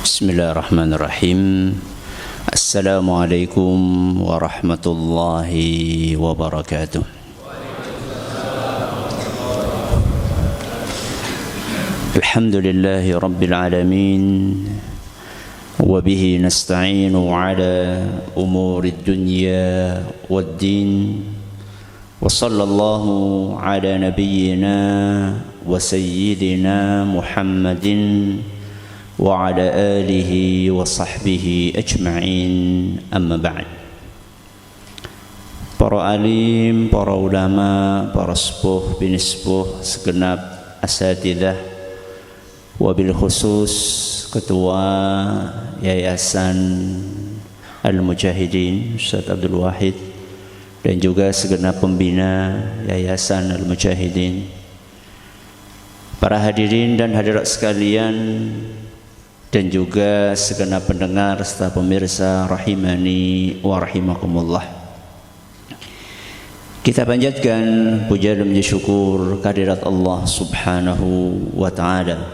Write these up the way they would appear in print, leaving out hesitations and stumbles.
Bismillahirrahmanirrahim. Assalamualaikum warahmatullahi wabarakatuh. Alhamdulillahi rabbil alamin. Wabihi nasta'inu ala umuri dunya waddin. Wa sallallahu ala nabiyyina wa sayyidina Muhammadin wa ala alihi wa sahbihi ajma'in, amma ba'd. Para alim, para ulama, para sepuh, bini sepuh, segenap asatidzah, wabil khusus Ketua Yayasan Al-Mujahidin Ustaz Abdul Wahid, dan juga segenap pembina Yayasan Al-Mujahidin, para hadirin dan hadirat sekalian, dan juga segenap pendengar serta pemirsa rahimani wa rahimakumullah. Kita panjatkan puja dan puji syukur kehadirat Allah Subhanahu wa taala.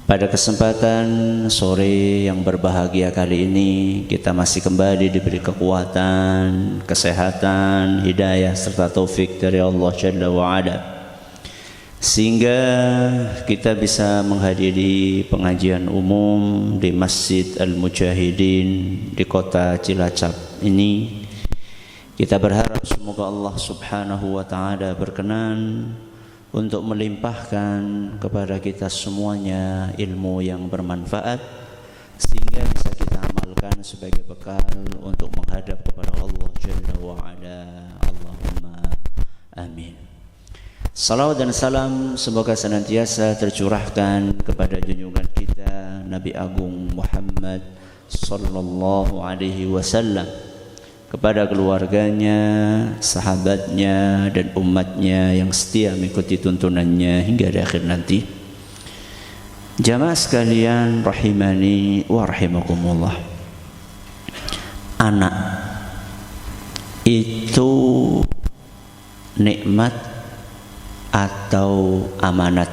Pada kesempatan sore yang berbahagia kali ini, kita masih kembali diberi kekuatan, kesehatan, hidayah serta taufik dari Allah Jalla wa Ala, sehingga kita bisa menghadiri pengajian umum di Masjid Al-Mujahidin di kota Cilacap ini. Kita berharap semoga Allah Subhanahu wa taala berkenan untuk melimpahkan kepada kita semuanya ilmu yang bermanfaat, sehingga bisa kita amalkan sebagai bekal untuk menghadap kepada Allah Jalla wa Ala. Allahumma amin. Salawat dan salam semoga senantiasa tercurahkan kepada junjungan kita Nabi Agung Muhammad sallallahu alaihi wasallam, kepada keluarganya, sahabatnya, dan umatnya yang setia mengikuti tuntunannya hingga di akhir nanti. Jamaah sekalian rahimani wa rahimakumullah. Anak itu nikmat atau amanat?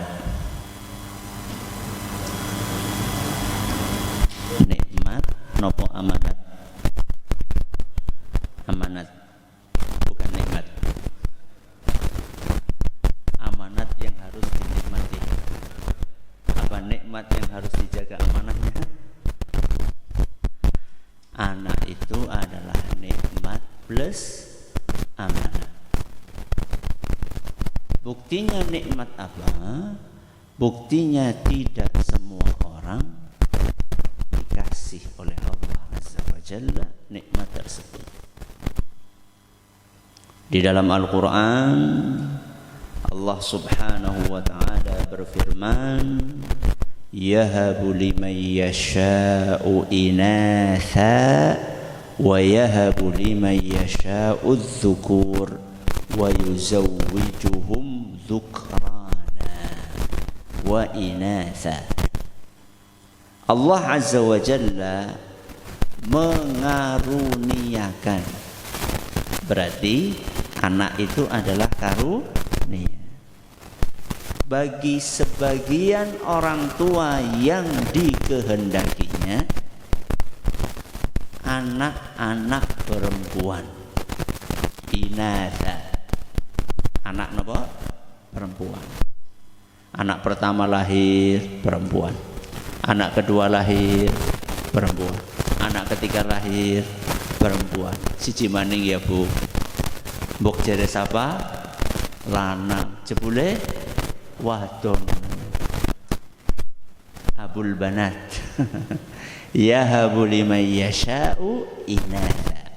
Nikmat nopo amanat? Amanat, bukan nikmat. Amanat yang harus dinikmati. Apa nikmat yang harus dijaga amanatnya? Anak itu adalah nikmat plus amanat. Buktinya nikmat apa? Buktinya tidak semua orang dikasih oleh Allah Azza wa Jalla nikmat tersebut. Di dalam Al-Quran, Allah Subhanahu wa ta'ala berfirman, yahabu liman yasha'u inatha wa yahabu liman yasha'u dhukur wa yuzawwijuhum dhukrana wa inatha. Allah Azza wa Jalla mengaruniakan, berarti anak itu adalah karunia bagi sebagian orang tua yang dikehendakinya anak-anak perempuan. Inatha, anak apa? Perempuan. Anak pertama lahir perempuan, anak kedua lahir perempuan, anak ketiga lahir perempuan. Siji maning ya Bu, mbok jere sapa? Lanang, jebule wadon. Abul banat. Yahabu liman yasha'u inatha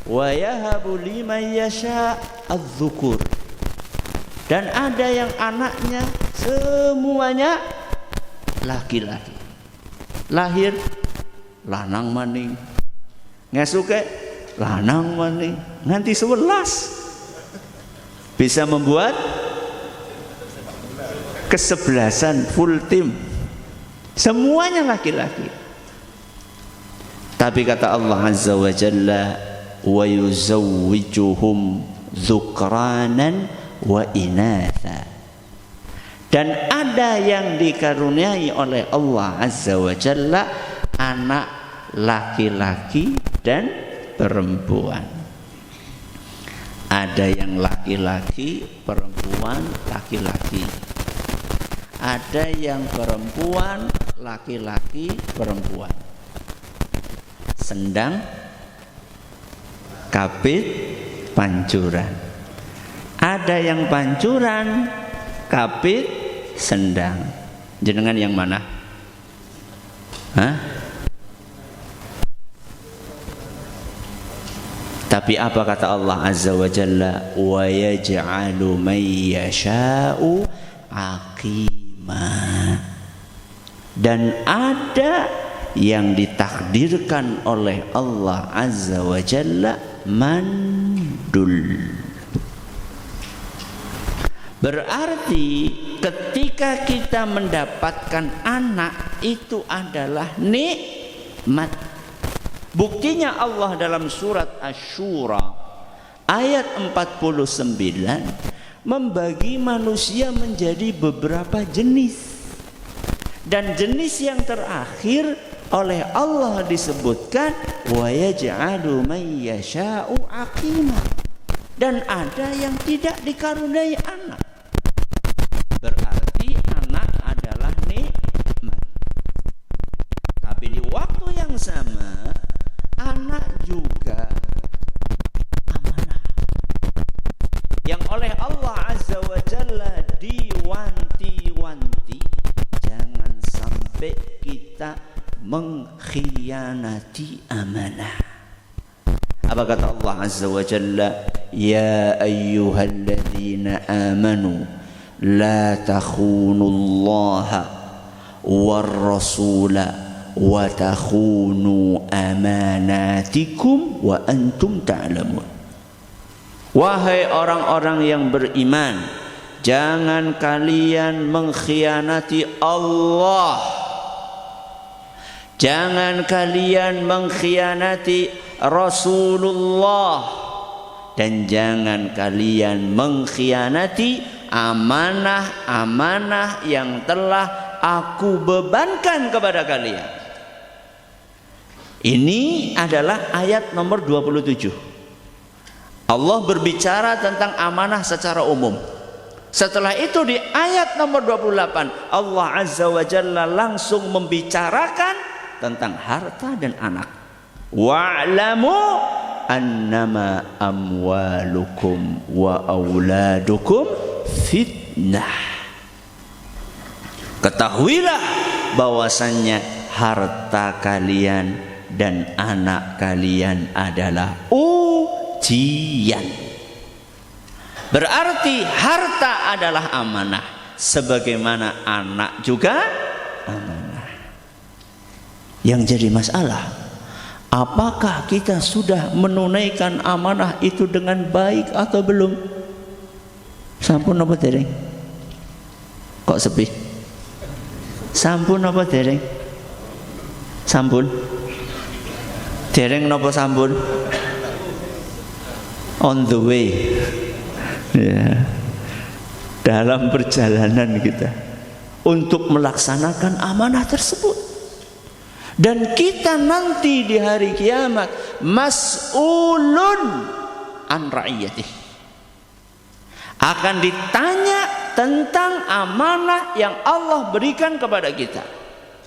wa yahabu liman yasha' adz-dzukur. Dan ada yang anaknya semuanya laki-laki. Lahir lanang maning, ngesuke lanang maning, nganti 11, bisa membuat kesebelasan full tim, semuanya laki-laki. Tapi kata Allah Azza wa Jalla, wa yuzawwijuhum dzukranan wa inatha. Dan ada yang dikaruniai oleh Allah Azza wa Jalla anak laki-laki dan perempuan. Ada yang laki-laki, perempuan, laki-laki. Ada yang perempuan, laki-laki, perempuan. Sendang, kapit, pancuran. Ada yang pancuran, kapit, sendang. Jenengan yang mana? Hah? Tapi apa kata Allah Azza wa Jalla? Wa yaj'alu man yasha'u aqima. Dan ada yang ditakdirkan oleh Allah Azza wa Jalla mandul. Berarti ketika kita mendapatkan anak itu adalah nikmat. Buktinya Allah dalam surat Asy-Syura ayat 49 membagi manusia menjadi beberapa jenis. Dan jenis yang terakhir oleh Allah disebutkan wa yaj'alu man yasha'u aqima. Dan ada yang tidak dikaruniai anak. Berarti anak adalah nikmat. Tapi di waktu yang sama anak juga amanah yang oleh Allah Azza wa Jalla diwanti-wanti jangan sampai kita mengkhianati amanah. Apa kata Allah Azza wa Jalla? Ya ayyuhalladzina amanu la takhunullaha war rasula wa takhunu amanatikum wa antum ta'lamun. Wahai orang-orang yang beriman, jangan kalian mengkhianati Allah, jangan kalian mengkhianati Rasulullah, dan jangan kalian mengkhianati amanah-amanah yang telah aku bebankan kepada kalian. Ini adalah ayat nomor 27. Allah berbicara tentang amanah secara umum. Setelah itu di ayat nomor 28 Allah Azza wa Jalla langsung membicarakan tentang harta dan anak. Wa'lamu annama amwalukum wa auladukum fitnah. Ketahuilah bahwasannya harta kalian dan anak kalian adalah ujian. Berarti harta adalah amanah, sebagaimana anak juga amanah. Yang jadi masalah, apakah kita sudah menunaikan amanah itu dengan baik atau belum? Sampun apa dereng? Kok sepi? Sampun apa dereng? Sampun? Dereng napa sampun? On the way. Ya. Dalam perjalanan kita untuk melaksanakan amanah tersebut. Dan kita nanti di hari kiamat mas'ulun an ra'iyatih, akan ditanya tentang amanah yang Allah berikan kepada kita,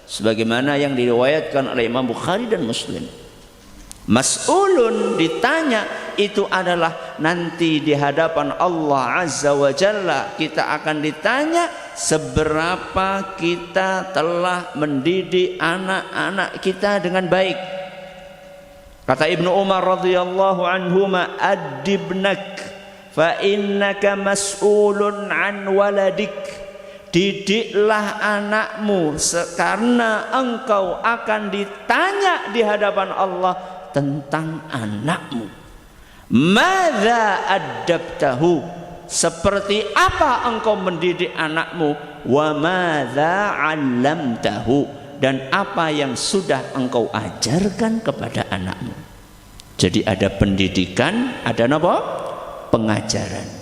sebagaimana yang diriwayatkan oleh Imam Bukhari dan Muslim. Mas'ulun, ditanya, itu adalah nanti di hadapan Allah Azza wa Jalla kita akan ditanya seberapa kita telah mendidik anak-anak kita dengan baik. Kata Ibnu Umar radhiyallahu anhuma, adibnak fa innaka mas'ulun an waladik. Didiklah anakmu karena engkau akan ditanya di hadapan Allah tentang anakmu. Madza adabtahu, seperti apa engkau mendidik anakmu, wa madza 'allamtahu, dan apa yang sudah engkau ajarkan kepada anakmu. Jadi ada pendidikan, ada apa? Pengajaran.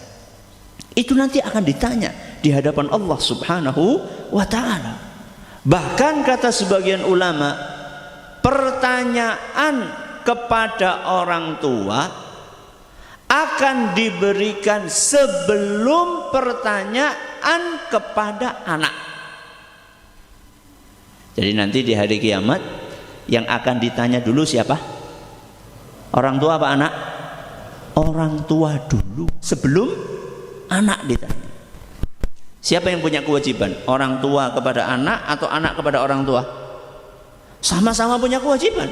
Itu nanti akan ditanya di hadapan Allah Subhanahu wa ta'ala. Bahkan kata sebagian ulama, pertanyaan kepada orang tua akan diberikan sebelum pertanyaan kepada anak. Jadi nanti di hari kiamat yang akan ditanya dulu siapa? Orang tua apa anak? Orang tua dulu sebelum anak ditanya. Siapa yang punya kewajiban? Orang tua kepada anak atau anak kepada orang tua? Sama-sama punya kewajiban.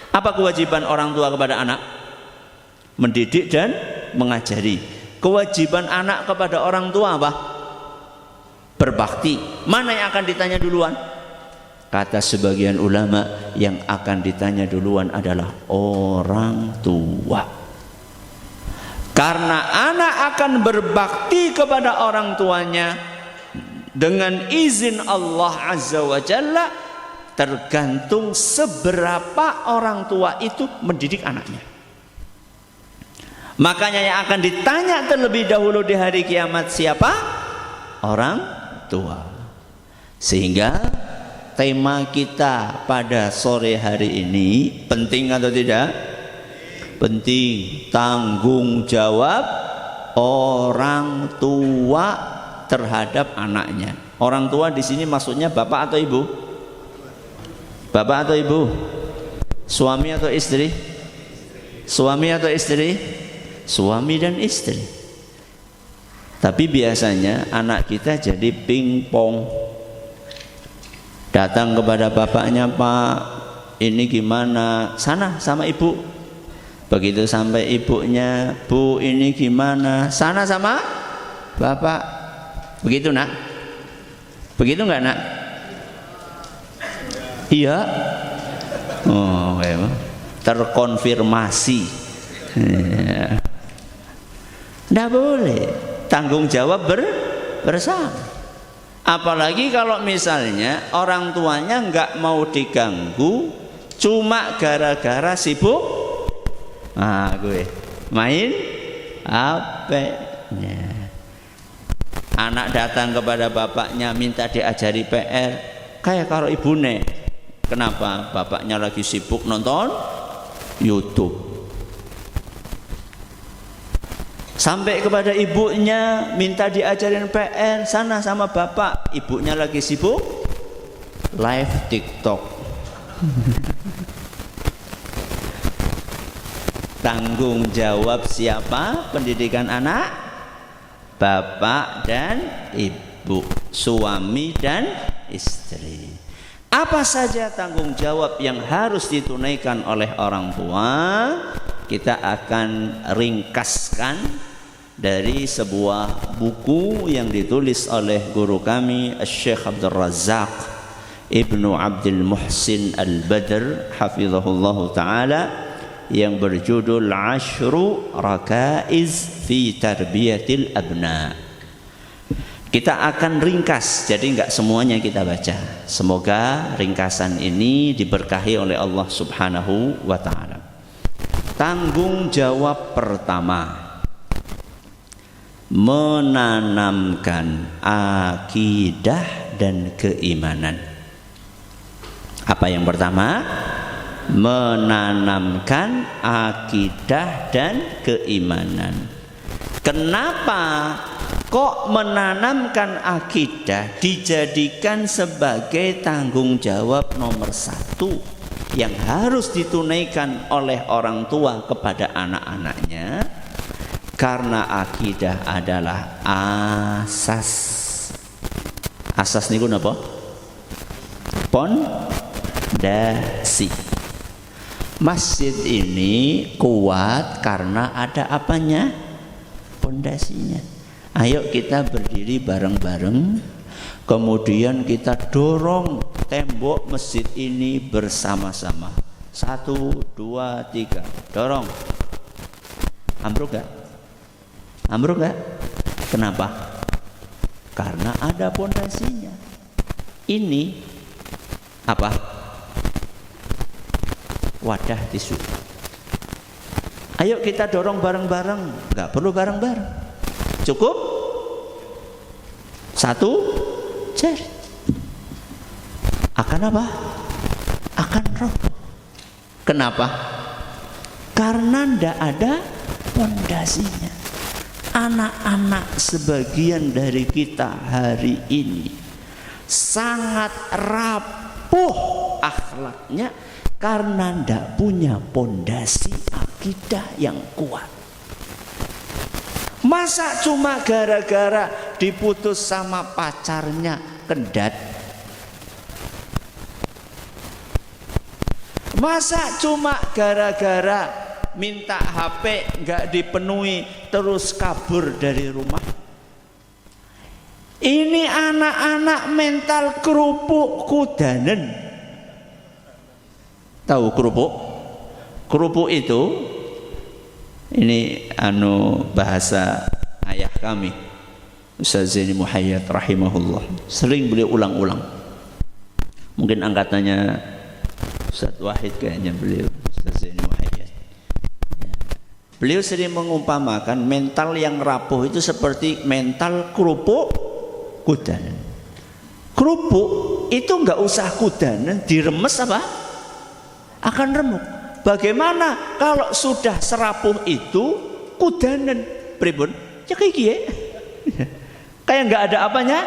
Apa kewajiban orang tua kepada anak? Mendidik dan mengajari. Kewajiban anak kepada orang tua apa? Berbakti. Mana yang akan ditanya duluan? Kata sebagian ulama, yang akan ditanya duluan adalah orang tua. Karena anak akan berbakti kepada orang tuanya dengan izin Allah Azza wa Jalla, tergantung seberapa orang tua itu mendidik anaknya. Makanya yang akan ditanya terlebih dahulu di hari kiamat siapa? Orang tua. Sehingga tema kita pada sore hari ini penting atau tidak? Penting. Tanggung jawab orang tua terhadap anaknya. Orang tua di sini maksudnya bapak atau ibu? Bapak atau ibu? Suami atau istri? Suami atau istri? Suami dan istri. Tapi biasanya anak kita jadi pingpong. Datang kepada bapaknya, Pak, ini gimana? Sana sama ibu. Begitu sampai ibunya, Bu, ini gimana? Sana sama bapak. Begitu nak? Begitu enggak nak? Iya. Oh, terkonfirmasi. Tidak boleh. Tanggung jawab bersama. Apalagi kalau misalnya orang tuanya nggak mau diganggu, cuma gara-gara sibuk, gue main HP-nya. Anak datang kepada bapaknya minta diajari PR, kayak kalau ibune. Kenapa? Bapaknya lagi sibuk nonton YouTube. Sampai kepada ibunya minta diajarin PR, sana sama bapak. Ibunya lagi sibuk live TikTok. Tanggung jawab siapa pendidikan anak? Bapak dan ibu, suami dan istri. Apa saja tanggung jawab yang harus ditunaikan oleh orang tua? Kita akan ringkaskan dari sebuah buku yang ditulis oleh guru kami Syekh Abdul Razak Ibnu Abdul Muhsin Al-Badr hafizahullah ta'ala, yang berjudul Ashru Rakaiz fi Tarbiyatil Abna. Kita akan ringkas, jadi enggak semuanya kita baca. Semoga ringkasan ini diberkahi oleh Allah Subhanahu wa ta'ala. Tanggung jawab pertama, menanamkan akidah dan keimanan. Apa yang pertama? Menanamkan akidah dan keimanan. Kenapa kok menanamkan akidah dijadikan sebagai tanggung jawab nomor satu yang harus ditunaikan oleh orang tua kepada anak-anaknya? Karena akidah adalah asas. Asas niku napa? Pondasi. Masjid ini kuat karena ada apanya? Pondasinya. Ayo kita berdiri bareng-bareng, kemudian kita dorong tembok masjid ini bersama-sama. 1, 2, 3, dorong. Ambruk gak? Ambruk gak? Kenapa? Karena ada pondasinya. Ini apa? Wadah tisu. Ayo kita dorong bareng-bareng. Gak perlu bareng-bareng. Cukup 1 jari. Akan apa? Akan roboh. Kenapa? Karena ndak ada pondasinya. Anak-anak sebagian dari kita hari ini sangat rapuh akhlaknya karena ndak punya pondasi akidah yang kuat. Masa cuma gara-gara diputus sama pacarnya kendat? Masa cuma gara-gara minta HP nggak dipenuhi terus kabur dari rumah? Ini anak-anak mental kerupuk kudanen. Tahu kerupuk? Kerupuk itu ini bahasa ayah kami, Ustaz Zaini Muhayyad rahimahullah. Sering beliau ulang-ulang. Mungkin angkatannya Ustaz Wahid kayaknya beliau, Ustaz Zaini Muhayyad. Beliau sering mengumpamakan mental yang rapuh itu seperti mental kerupuk kudanen. Kerupuk itu nggak usah kudanen, diremes apa? Akan remuk. Bagaimana kalau sudah serapuh itu kudanen, pripun? Ya kayak gini. Kayak nggak ada apanya,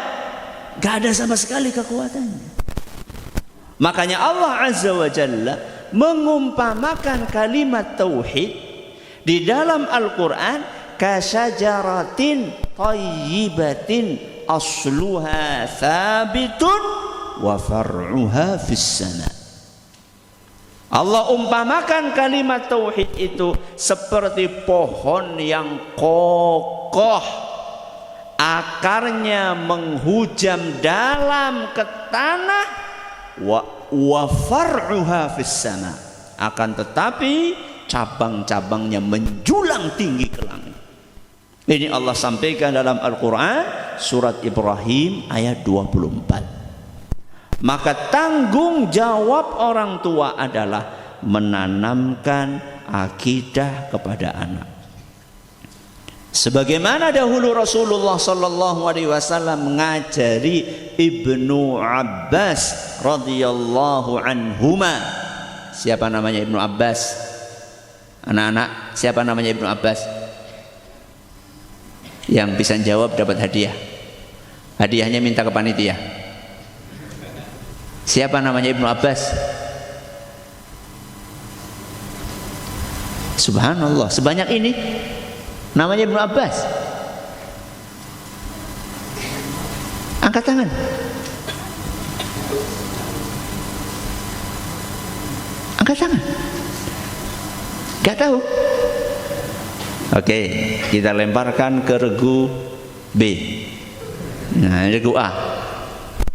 nggak ada sama sekali kekuatannya. Makanya Allah Azza wa Jalla mengumpamakan kalimat tauhid di dalam Al-Quran kasyajaratin thayyibatin asluha thabitun wa far'uha fis sama. Allah umpamakan kalimat tauhid itu seperti pohon yang kokoh, akarnya menghujam dalam ke tanah, wa far'uha fis sama. Akan tetapi cabang-cabangnya menjulang tinggi ke langit. Ini Allah sampaikan dalam Al-Quran surat Ibrahim ayat 24. Maka tanggung jawab orang tua adalah menanamkan akidah kepada anak. Sebagaimana dahulu Rasulullah sallallahu alaihi wasallam mengajari Ibnu Abbas radhiyallahu anhuma. Siapa namanya Ibnu Abbas? Anak-anak, siapa namanya Ibnu Abbas? Yang bisa jawab dapat hadiah. Hadiahnya minta ke panitia. Siapa namanya Ibnu Abbas? Subhanallah, sebanyak ini namanya Ibnu Abbas. Angkat tangan. Angkat tangan. Gak tahu? Oke, kita lemparkan ke regu B. Nah, regu A.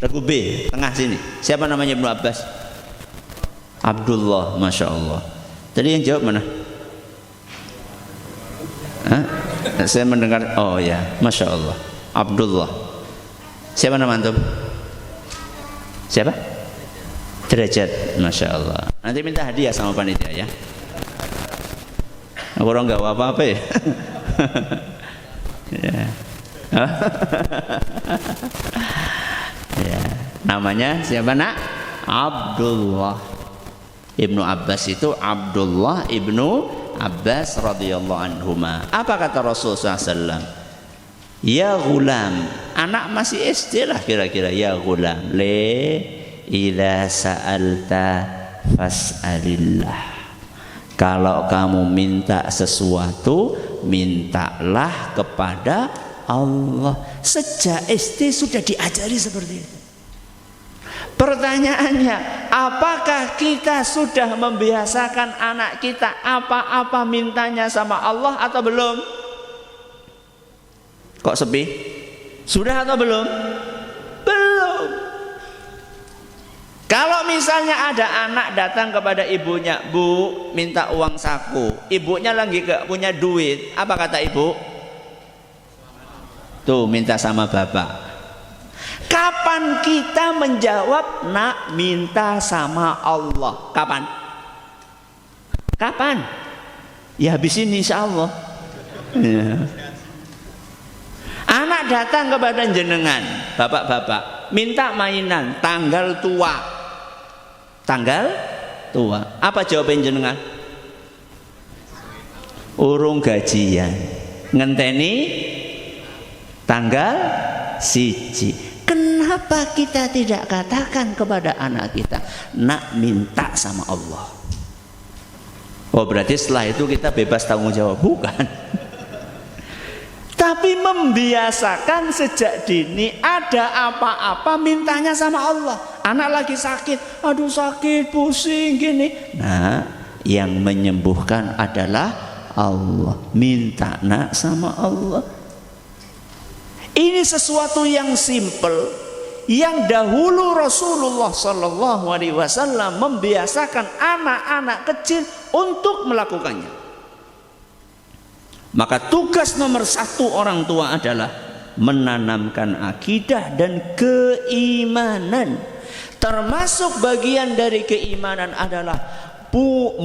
Regu B, tengah sini. Siapa namanya Ibnu Abbas? Abdullah, Masya Allah. Tadi yang jawab mana? Hah? Saya mendengar, oh ya, Masya Allah, Abdullah. Siapa nama antum? Siapa? Derajat, Masya Allah. Nanti minta hadiah sama panitia ya. Aku orang nggak apa-apa ya. Ya. Ya. Namanya siapa nak? Abdullah. Ibnu Abbas itu Abdullah Ibnu Abbas radhiyallahu anhuma. Apa kata Rasulullah SAW? Ya gulam, anak masih SD lah kira-kira. Ya gulam, idza sa'alta fas'alillah. Kalau kamu minta sesuatu, mintalah kepada Allah. Sejak SD sudah diajari seperti itu. Pertanyaannya, apakah kita sudah membiasakan anak kita apa-apa mintanya sama Allah atau belum? Kok sepi? Sudah atau belum? Belum. Kalau misalnya ada anak datang kepada ibunya, Bu, minta uang saku. Ibunya lagi gak punya duit. Apa kata ibu? Tuh, minta sama bapak. Kapan kita menjawab, nak minta sama Allah? Kapan? Kapan? Ya habis ini insya Allah. Ya. Anak datang kepada jenengan, bapak-bapak, minta mainan tanggal tua. Tanggal tua. Apa jawaban jenengan? Urung gajian. Ngenteni tanggal siji. Kenapa kita tidak katakan kepada anak kita, nak minta sama Allah? Oh, berarti setelah itu kita bebas tanggung jawab? Bukan. Tapi membiasakan sejak dini, ada apa-apa mintanya sama Allah. Anak lagi sakit, aduh sakit, pusing gini. Nah, yang menyembuhkan adalah Allah. Minta nak sama Allah. Ini sesuatu yang simple, yang dahulu Rasulullah Sallallahu Alaihi Wasallam membiasakan anak-anak kecil untuk melakukannya. Maka tugas nomor satu orang tua adalah menanamkan akidah dan keimanan. Termasuk bagian dari keimanan adalah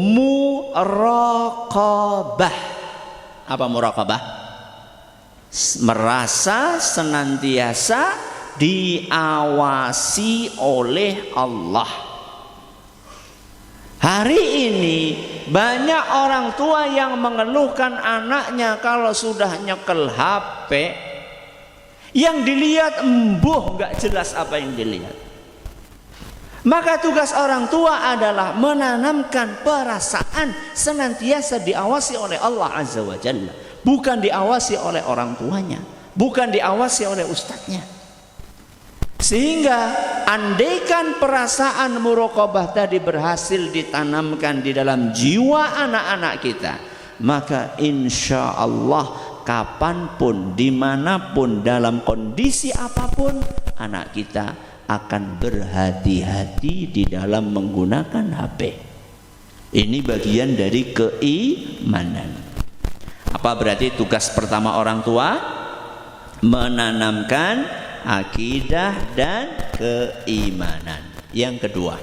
muraqabah. Apa muraqabah? Merasa senantiasa diawasi oleh Allah. Hari ini banyak orang tua yang mengeluhkan anaknya kalau sudah nyekel HP, yang dilihat embuh, nggak jelas apa yang dilihat. Maka tugas orang tua adalah menanamkan perasaan senantiasa diawasi oleh Allah Azza wa Jalla. Bukan diawasi oleh orang tuanya, bukan diawasi oleh ustadznya. Sehingga andaikan perasaan muraqabah tadi berhasil ditanamkan di dalam jiwa anak-anak kita, maka insya Allah kapanpun, dimanapun, dalam kondisi apapun, anak kita akan berhati-hati di dalam menggunakan HP. Ini bagian dari keimanan. Apa berarti tugas pertama orang tua? Menanamkan akidah dan keimanan. Yang kedua,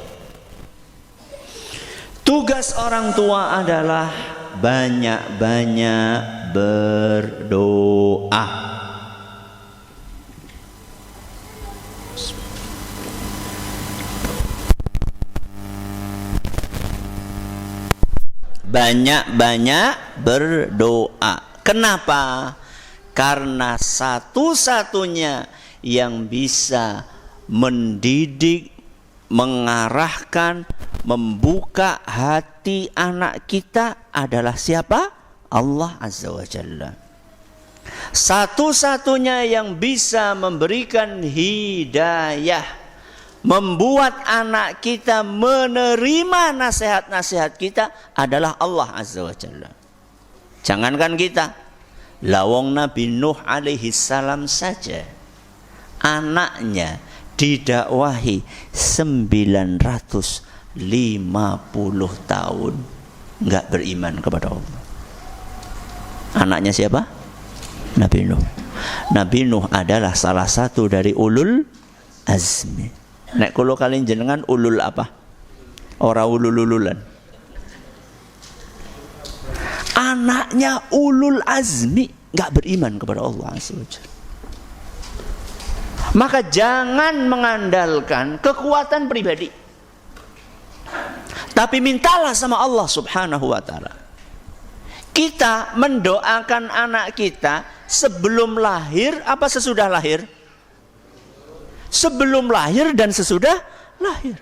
tugas orang tua adalah banyak-banyak berdoa. Banyak-banyak berdoa. Kenapa? Karena satu-satunya yang bisa mendidik, mengarahkan, membuka hati anak kita adalah siapa? Allah Azza wa Jalla. Satu-satunya yang bisa memberikan hidayah, membuat anak kita menerima nasihat-nasihat kita adalah Allah Azza wa Jalla. Jangankan kita, lawang Nabi Nuh alaihi salam saja, anaknya didakwahi 950 tahun nggak beriman kepada Allah. Anaknya siapa? Nabi Nuh. Nabi Nuh adalah salah satu dari ulul azmi. Nek kulo kalian jenengan ulul apa? Ora ulul-ululan. Anaknya ulul azmi nggak beriman kepada Allah Azza wa Jalla. Maka jangan mengandalkan kekuatan pribadi, tapi mintalah sama Allah Subhanahu wa Ta'ala. Kita mendoakan anak kita sebelum lahir apa sesudah lahir? Sebelum lahir dan sesudah lahir.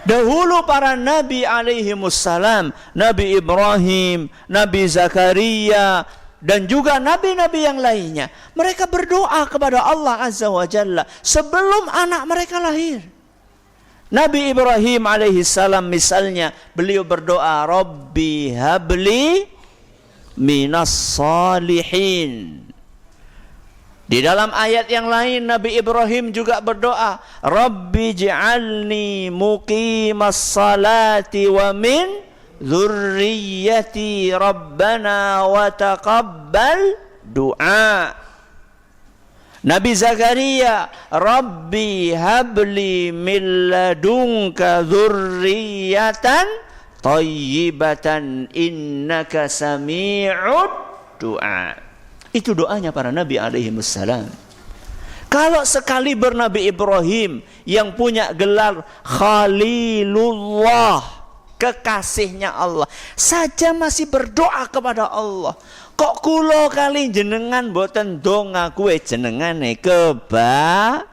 Dahulu para nabi alaihimussalam, Nabi Ibrahim, Nabi Zakaria, dan juga nabi-nabi yang lainnya, mereka berdoa kepada Allah Azza wa Jalla sebelum anak mereka lahir. Nabi Ibrahim alaihissalam misalnya, beliau berdoa, Rabbi habli minas salihin. Di dalam ayat yang lain Nabi Ibrahim juga berdoa, Rabbi ja'alni muqimas salati wa min dzurriyyati rabbana wa taqabbal du'a. Nabi Zakaria, Rabbi habli min ladunka dzurriyyatan thayyibatan innaka sami'ud du'a. Itu doanya para nabi alaihimussalam. Kalau sekali berNabi Ibrahim yang punya gelar Khalilullah, kekasihnya Allah, saja masih berdoa kepada Allah. Kok kulo kali jenengan boten donga kuwe jenengane kebangetan.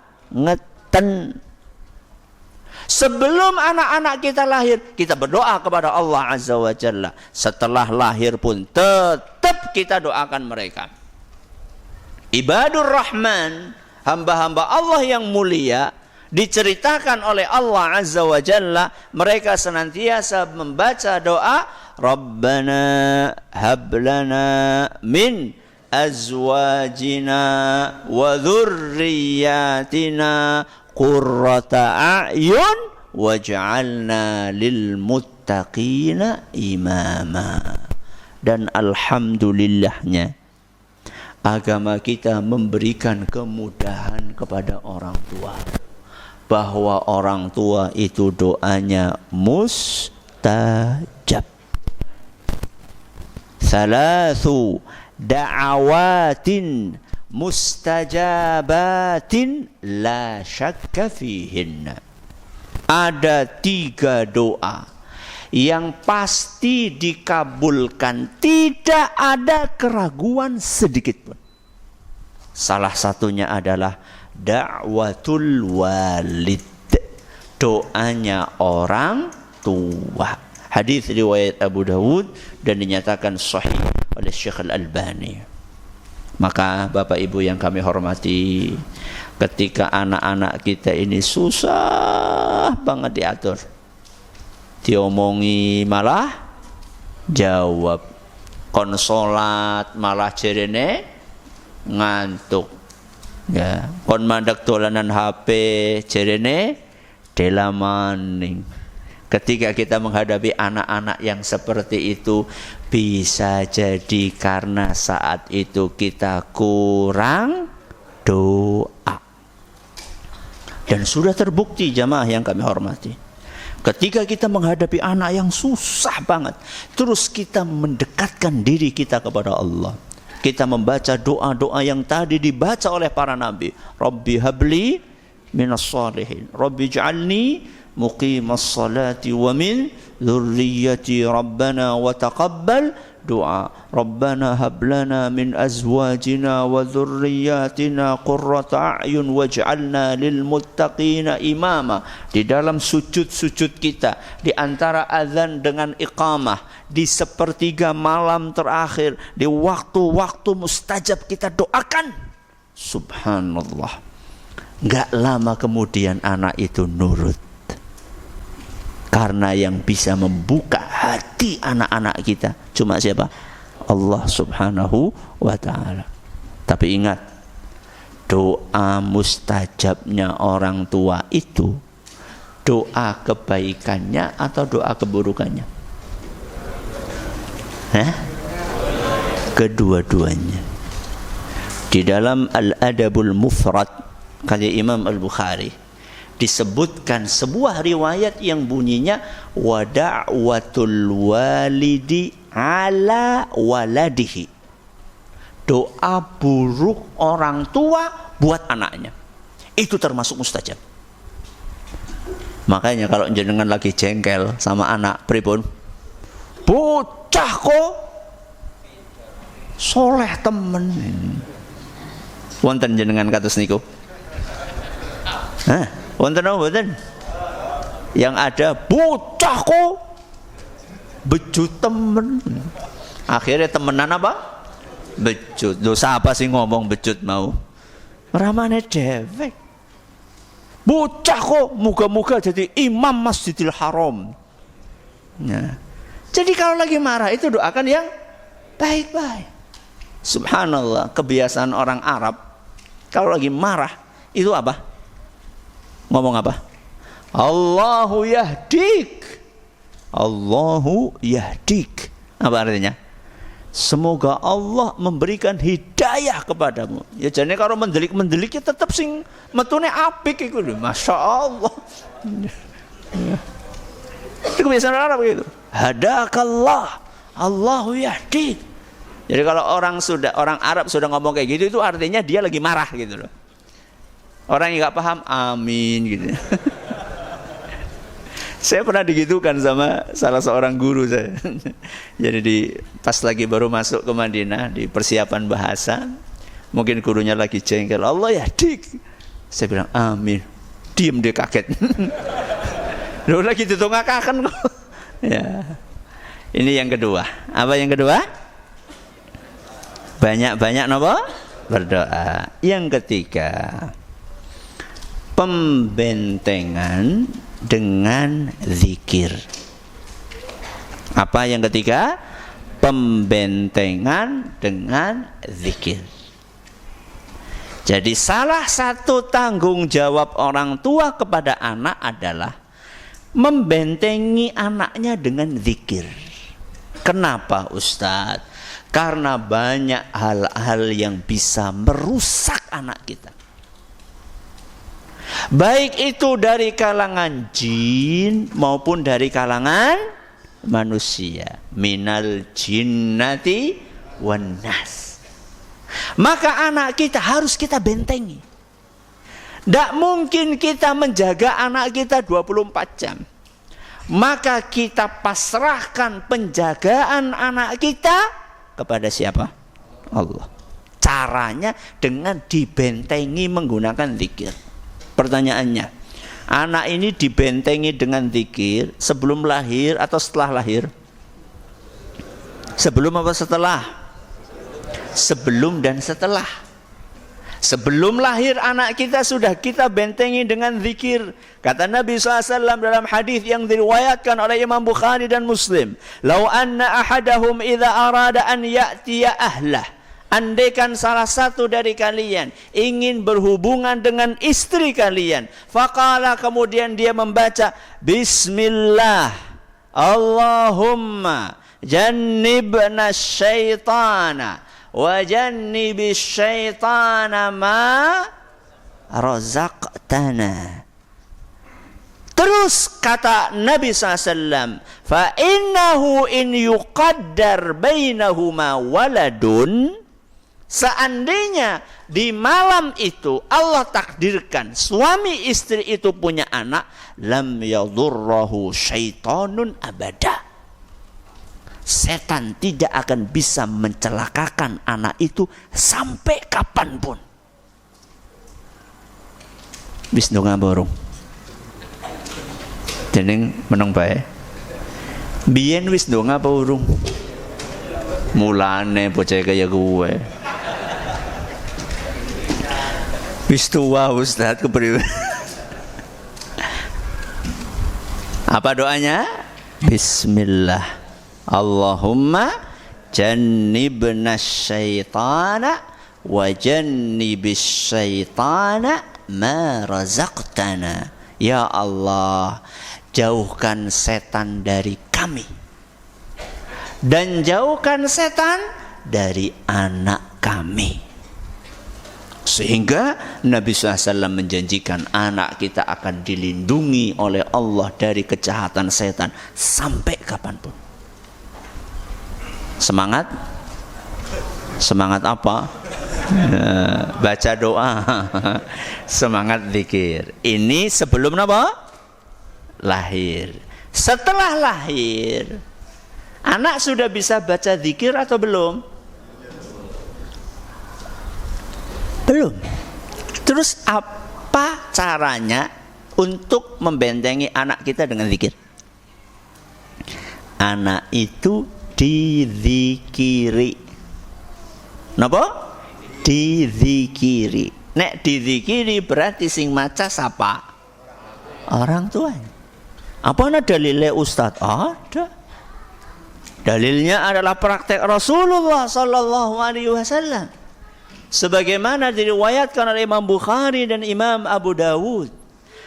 Sebelum anak-anak kita lahir, kita berdoa kepada Allah Azza wa Jalla. Setelah lahir pun tetap kita doakan mereka. Ibadur Rahman, hamba-hamba Allah yang mulia, diceritakan oleh Allah Azza wa Jalla, mereka senantiasa membaca doa, Rabbana hablana min azwajina wa dhurriyyatina qurrata a'yun waj'alna lil muttaqina imama. Dan alhamdulillahnya agama kita memberikan kemudahan kepada orang tua, bahwa orang tua itu doanya mustajab. Thalathu da'awatin mustajabatin la syakka fihinna. Ada 3 doa yang pasti dikabulkan, tidak ada keraguan sedikit pun. Salah satunya adalah da'watul walid, doanya orang tua. Hadis riwayat Abu Dawud dan dinyatakan sahih oleh Syekh Al-Albani. Maka Bapak Ibu yang kami hormati, ketika anak-anak kita ini susah banget diatur, diomongi malah jawab, konsolat malah jerene ngantuk, ya, kon mandek dolanan HP jerene delamaning. Ketika kita menghadapi anak-anak yang seperti itu, bisa jadi karena saat itu kita kurang doa. Dan sudah terbukti jamaah yang kami hormati, ketika kita menghadapi anak yang susah banget, terus kita mendekatkan diri kita kepada Allah, kita membaca doa-doa yang tadi dibaca oleh para nabi, Rabbi habli minas salihin, Rabbi ij'alni muqimas salati wa min dzurriyyati rabbana wa taqabbal doa, Rabbana hablana min azwajina wa dzurriyyatina qurrata a'yun waj'alna lil muttaqina imama. Di dalam sujud-sujud kita, di antara azan dengan iqamah, di sepertiga malam terakhir, di waktu-waktu mustajab kita doakan. Subhanallah, enggak lama kemudian anak itu nurut. Karena yang bisa membuka hati anak-anak kita cuma siapa? Allah Subhanahu wa ta'ala. Tapi ingat, doa mustajabnya orang tua itu doa kebaikannya atau doa keburukannya? Kedua-duanya. Di dalam Al-Adabul Mufrad karya Imam Al-Bukhari disebutkan sebuah riwayat yang bunyinya wa da'watul walidi ala waladihi, doa buruk orang tua buat anaknya itu termasuk mustajab. Makanya kalau jenengan lagi jengkel sama anak, pripun? Bocah kok soleh temen, wonten jenengan kados niku? Wonten apa mboten? Yang ada bocah kok becut temen. Akhirnya temenan apa? Becut. Dosa apa sih ngomong becut mau? Ramane dewek. Bocah kok muga-muga jadi imam Masjidil Haram. Nah, jadi kalau lagi marah itu doakan yang baik-baik. Subhanallah, kebiasaan orang Arab kalau lagi marah itu apa? Ngomong apa? Allahu yahdik, Allahu yahdik. Apa artinya? Semoga Allah memberikan hidayah kepadamu. Ya jadi kalau mendelik-mendelik ya tetap sing metune apik iku lho. Masya Allah. Itu kebiasaan Arab gitu. Hadakallah, Allahu yahdik. Jadi kalau orang Arab sudah ngomong kayak gitu, itu artinya dia lagi marah gitu loh. Orang yang nggak paham, amin gitu. Saya pernah digitukan sama salah seorang guru saya. Jadi pas lagi baru masuk ke Madinah di persiapan bahasa, mungkin gurunya lagi jengkel, Allah ya dik. Saya bilang amin. Diem dia kaget. Loh lagi ditungakakan kok. Ya. Ini yang kedua. Apa yang kedua? Banyak-banyak napa? Berdoa. Yang ketiga, pembentengan dengan zikir. Apa yang ketiga? Pembentengan dengan zikir. Jadi salah satu tanggung jawab orang tua kepada anak adalah membentengi anaknya dengan zikir. Kenapa Ustadz? Karena banyak hal-hal yang bisa merusak anak kita. Baik itu dari kalangan jin maupun dari kalangan manusia. Minal jinnati wan nas. Maka anak kita harus kita bentengi. Tidak mungkin kita menjaga anak kita 24 jam. Maka kita pasrahkan penjagaan anak kita kepada siapa? Allah. Caranya dengan dibentengi menggunakan zikir. Pertanyaannya, anak ini dibentengi dengan zikir sebelum lahir atau setelah lahir? Sebelum apa setelah? Sebelum dan setelah. Sebelum lahir anak kita sudah kita bentengi dengan zikir. Kata Nabi SAW dalam hadis yang diriwayatkan oleh Imam Bukhari dan Muslim, "Lau anna ahadahum idza arada an ya'tiya ahlah." Andaikan salah satu dari kalian ingin berhubungan dengan istri kalian, faqala, kemudian dia membaca Bismillah Allahumma jannibna syaitana wa jannibis syaitana ma razaqtana. Terus kata Nabi SAW, fa innahu in yuqaddar bainahuma waladun, seandainya di malam itu Allah takdirkan suami istri itu punya anak, lam yadurrahu syaitanun abada. Setan tidak akan bisa mencelakakan anak itu sampai kapanpun. Wis ndonga borong. Jeneng meneng bae. Biyen wis ndonga apa urung? Mulane bocah kaya gue. Wis tua Ustaz kepriwe? Apa doanya? Bismillah Allahumma jannibna syaitana wa jannibis syaitana ma razaqtana. Ya Allah, jauhkan setan dari kami dan jauhkan setan dari anak kami. Sehingga Nabi SAW menjanjikan anak kita akan dilindungi oleh Allah dari kejahatan setan sampai kapanpun. Semangat? Semangat apa? Baca doa. Semangat zikir. Ini sebelum apa? Lahir. Setelah lahir, anak sudah bisa baca zikir atau belum? Belum. Terus apa caranya untuk membentengi anak kita dengan zikir? Anak itu dizikiri. Napa? Dizikiri. Nek dizikiri berarti sing maca sapa? Orang tuanya. Apa ana dalile Ustaz? Ada. Dalilnya adalah praktek Rasulullah sallallahu alaihi wasallam. Sebagaimana diriwayatkan oleh Imam Bukhari dan Imam Abu Dawud.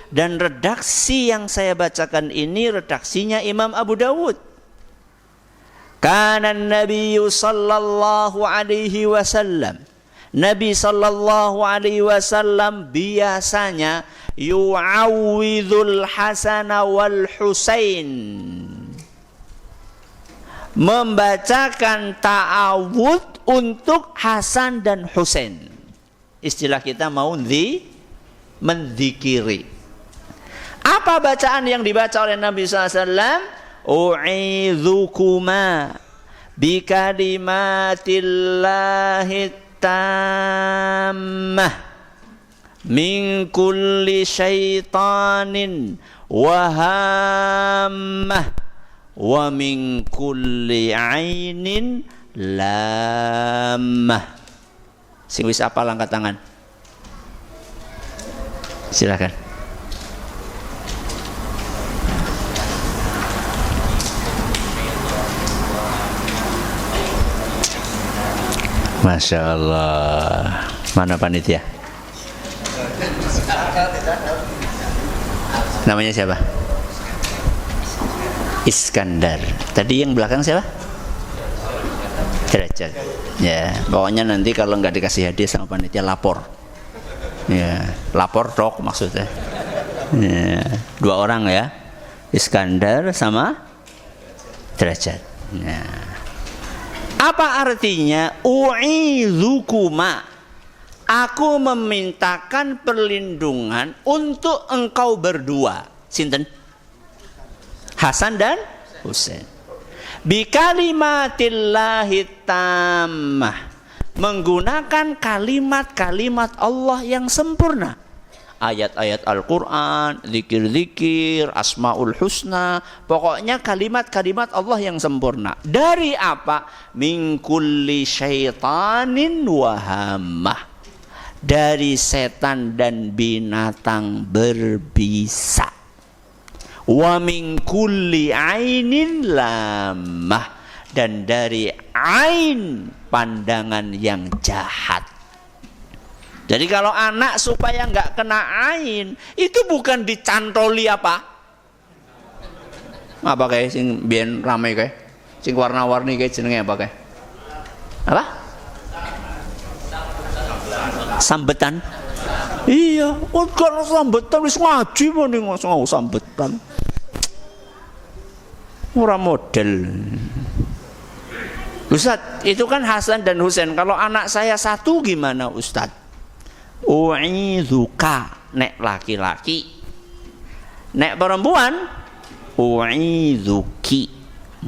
Dan redaksi yang saya bacakan ini redaksinya Imam Abu Dawud. Kana Nabi sallallahu alaihi wasallam, Nabi sallallahu alaihi wasallam biasanya yu'awwidhul Hasan wal Husain, membacakan ta'awudz untuk Hasan dan Husain. Istilah kita mau menzikiri. Apa bacaan yang dibaca oleh Nabi SAW? U'idzukuma bikalimatillahi tammah min kulli syaitanin wahammah wa min kulli ainin lamah. Sing wis apal angkat tangan. Silakan. Masya Allah. Mana panitia? Namanya siapa? Iskandar. Tadi yang belakang siapa? Derajat. Ya, pokoknya nanti kalau nggak dikasih hadiah sama panitia lapor. Ya, lapor dok maksudnya. Ya, 2 orang ya, Iskandar sama Derajat. Ya. Apa artinya u'idzukuma? Aku memintakan perlindungan untuk engkau berdua. Sinten? Hasan dan Husain. Bikalimatillahi tammah. Menggunakan kalimat-kalimat Allah yang sempurna. Ayat-ayat Al-Quran, zikir-zikir, Asmaul Husna, pokoknya kalimat-kalimat Allah yang sempurna. Dari apa? Min kulli syaitanin wahamah. Dari setan dan binatang berbisa. Wa min kulli ainin lamah. Dan dari ain, pandangan yang jahat. Jadi kalau anak supaya nggak kena ain, itu bukan dicantoli apa? Apa kayak sing biyen ramai kayak, sing warna-warni kayak jenenge apa kayak? Apa? Sambetan. Iya, kalau sambetan wis ngaji mending langsung sambetan. Ora model. Ustaz, itu kan Hasan dan Husain. Kalau anak saya 1 gimana Ustaz? U'idzuka, nek laki-laki. Nek perempuan, u'idzuki.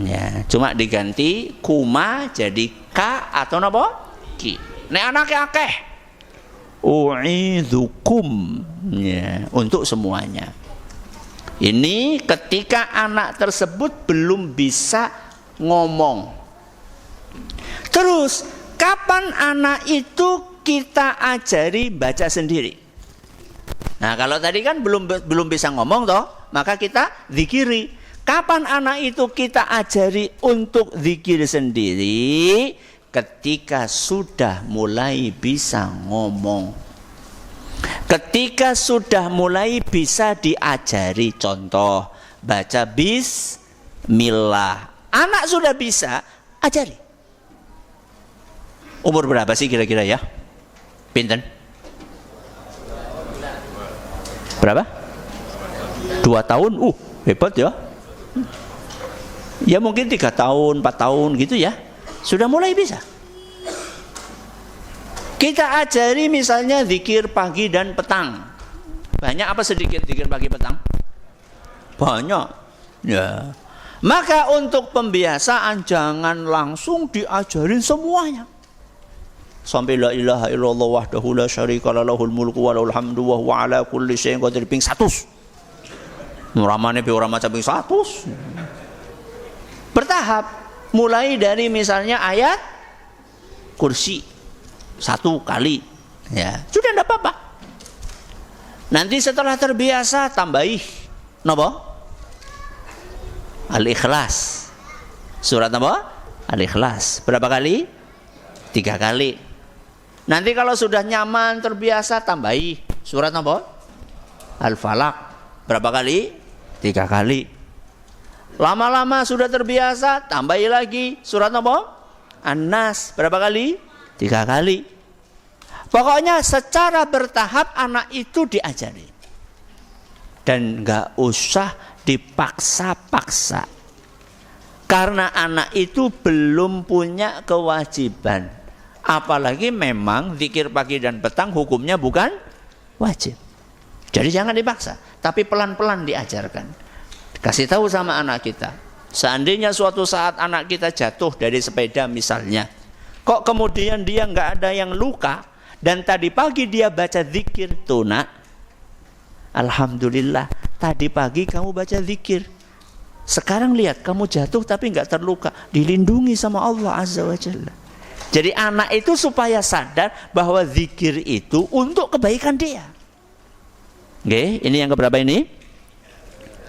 Ya, cuma diganti kuma jadi ka atau napa? Ki. Nek anake akeh, u'idzukum. Ya, untuk semuanya. Ini ketika anak tersebut belum bisa ngomong. Terus, kapan anak itu kita ajari baca sendiri? Nah, kalau tadi kan belum bisa ngomong toh, maka kita zikiri. Kapan anak itu kita ajari untuk zikir sendiri? Ketika sudah mulai bisa ngomong. Ketika sudah mulai bisa diajari, contoh baca bismillah. Anak sudah bisa, ajari. Umur berapa sih kira-kira ya? Pinten? Berapa? 2 tahun? Hebat ya. Ya mungkin 3 tahun, 4 tahun gitu ya. Sudah mulai bisa. Kita ajari misalnya zikir pagi dan petang. Banyak apa sedikit zikir pagi petang? Banyak. Ya. Maka untuk pembiasaan jangan langsung diajarin semuanya. Sampai la ilaha illallah wahdahu la syarika lahul mulku wa lahul hamdu wa huwa ala kulli syai'in qadir ping 100. Muramane pe ora maca ping 100. Bertahap, mulai dari misalnya ayat kursi 1 kali. Ya, sudah enggak apa-apa. Nanti setelah terbiasa tambahi napa? Al-Ikhlas. Surat apa? Al-Ikhlas. Berapa kali? 3 kali. Nanti kalau sudah nyaman, terbiasa, tambahi surat apa? Al-Falaq. Berapa kali? 3 kali. Lama-lama sudah terbiasa, tambahi lagi surat apa? An-Nas. Berapa kali? 3 kali. Pokoknya secara bertahap anak itu diajari. Dan nggak usah dipaksa-paksa. Karena anak itu belum punya kewajiban. Apalagi memang zikir pagi dan petang hukumnya bukan wajib. Jadi jangan dipaksa, tapi pelan-pelan diajarkan. Kasih tahu sama anak kita. Seandainya suatu saat anak kita jatuh dari sepeda misalnya, kok kemudian dia nggak ada yang luka, dan tadi pagi dia baca zikir, tuh nak, alhamdulillah, tadi pagi kamu baca zikir. Sekarang lihat, kamu jatuh tapi nggak terluka, dilindungi sama Allah Azza wa Jalla. Jadi anak itu supaya sadar bahwa zikir itu untuk kebaikan dia. Oke, ini yang keberapa ini?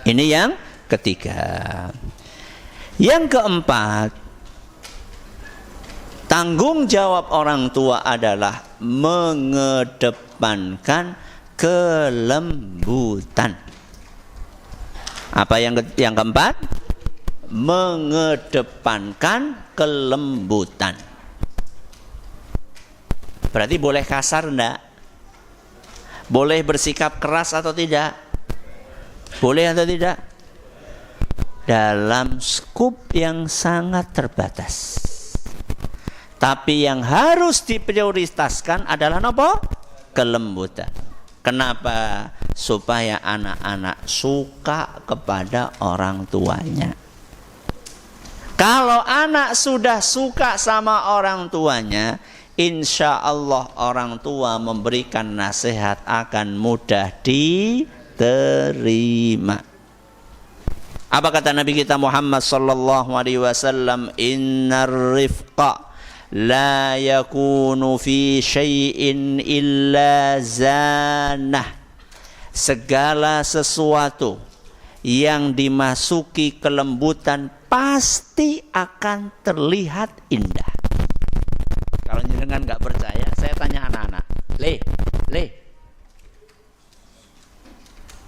Ini yang ketiga. Yang keempat, tanggung jawab orang tua adalah mengedepankan kelembutan. Apa yang keempat? Mengedepankan kelembutan. Berarti boleh kasar enggak? Boleh bersikap keras atau tidak? Boleh atau tidak? Dalam skup yang sangat terbatas. Tapi yang harus diprioritaskan adalah apa? Kelembutan. Kenapa? Supaya anak-anak suka kepada orang tuanya. Kalau anak sudah suka sama orang tuanya, insya Allah orang tua memberikan nasihat akan mudah diterima. Apa kata Nabi kita Muhammad sallallahu alaihi wasallam? Innar rifqa la yakunu fi syai'in illa zanah. Segala sesuatu yang dimasuki kelembutan pasti akan terlihat indah. Kalau jenengan nggak percaya, saya tanya anak-anak. Le,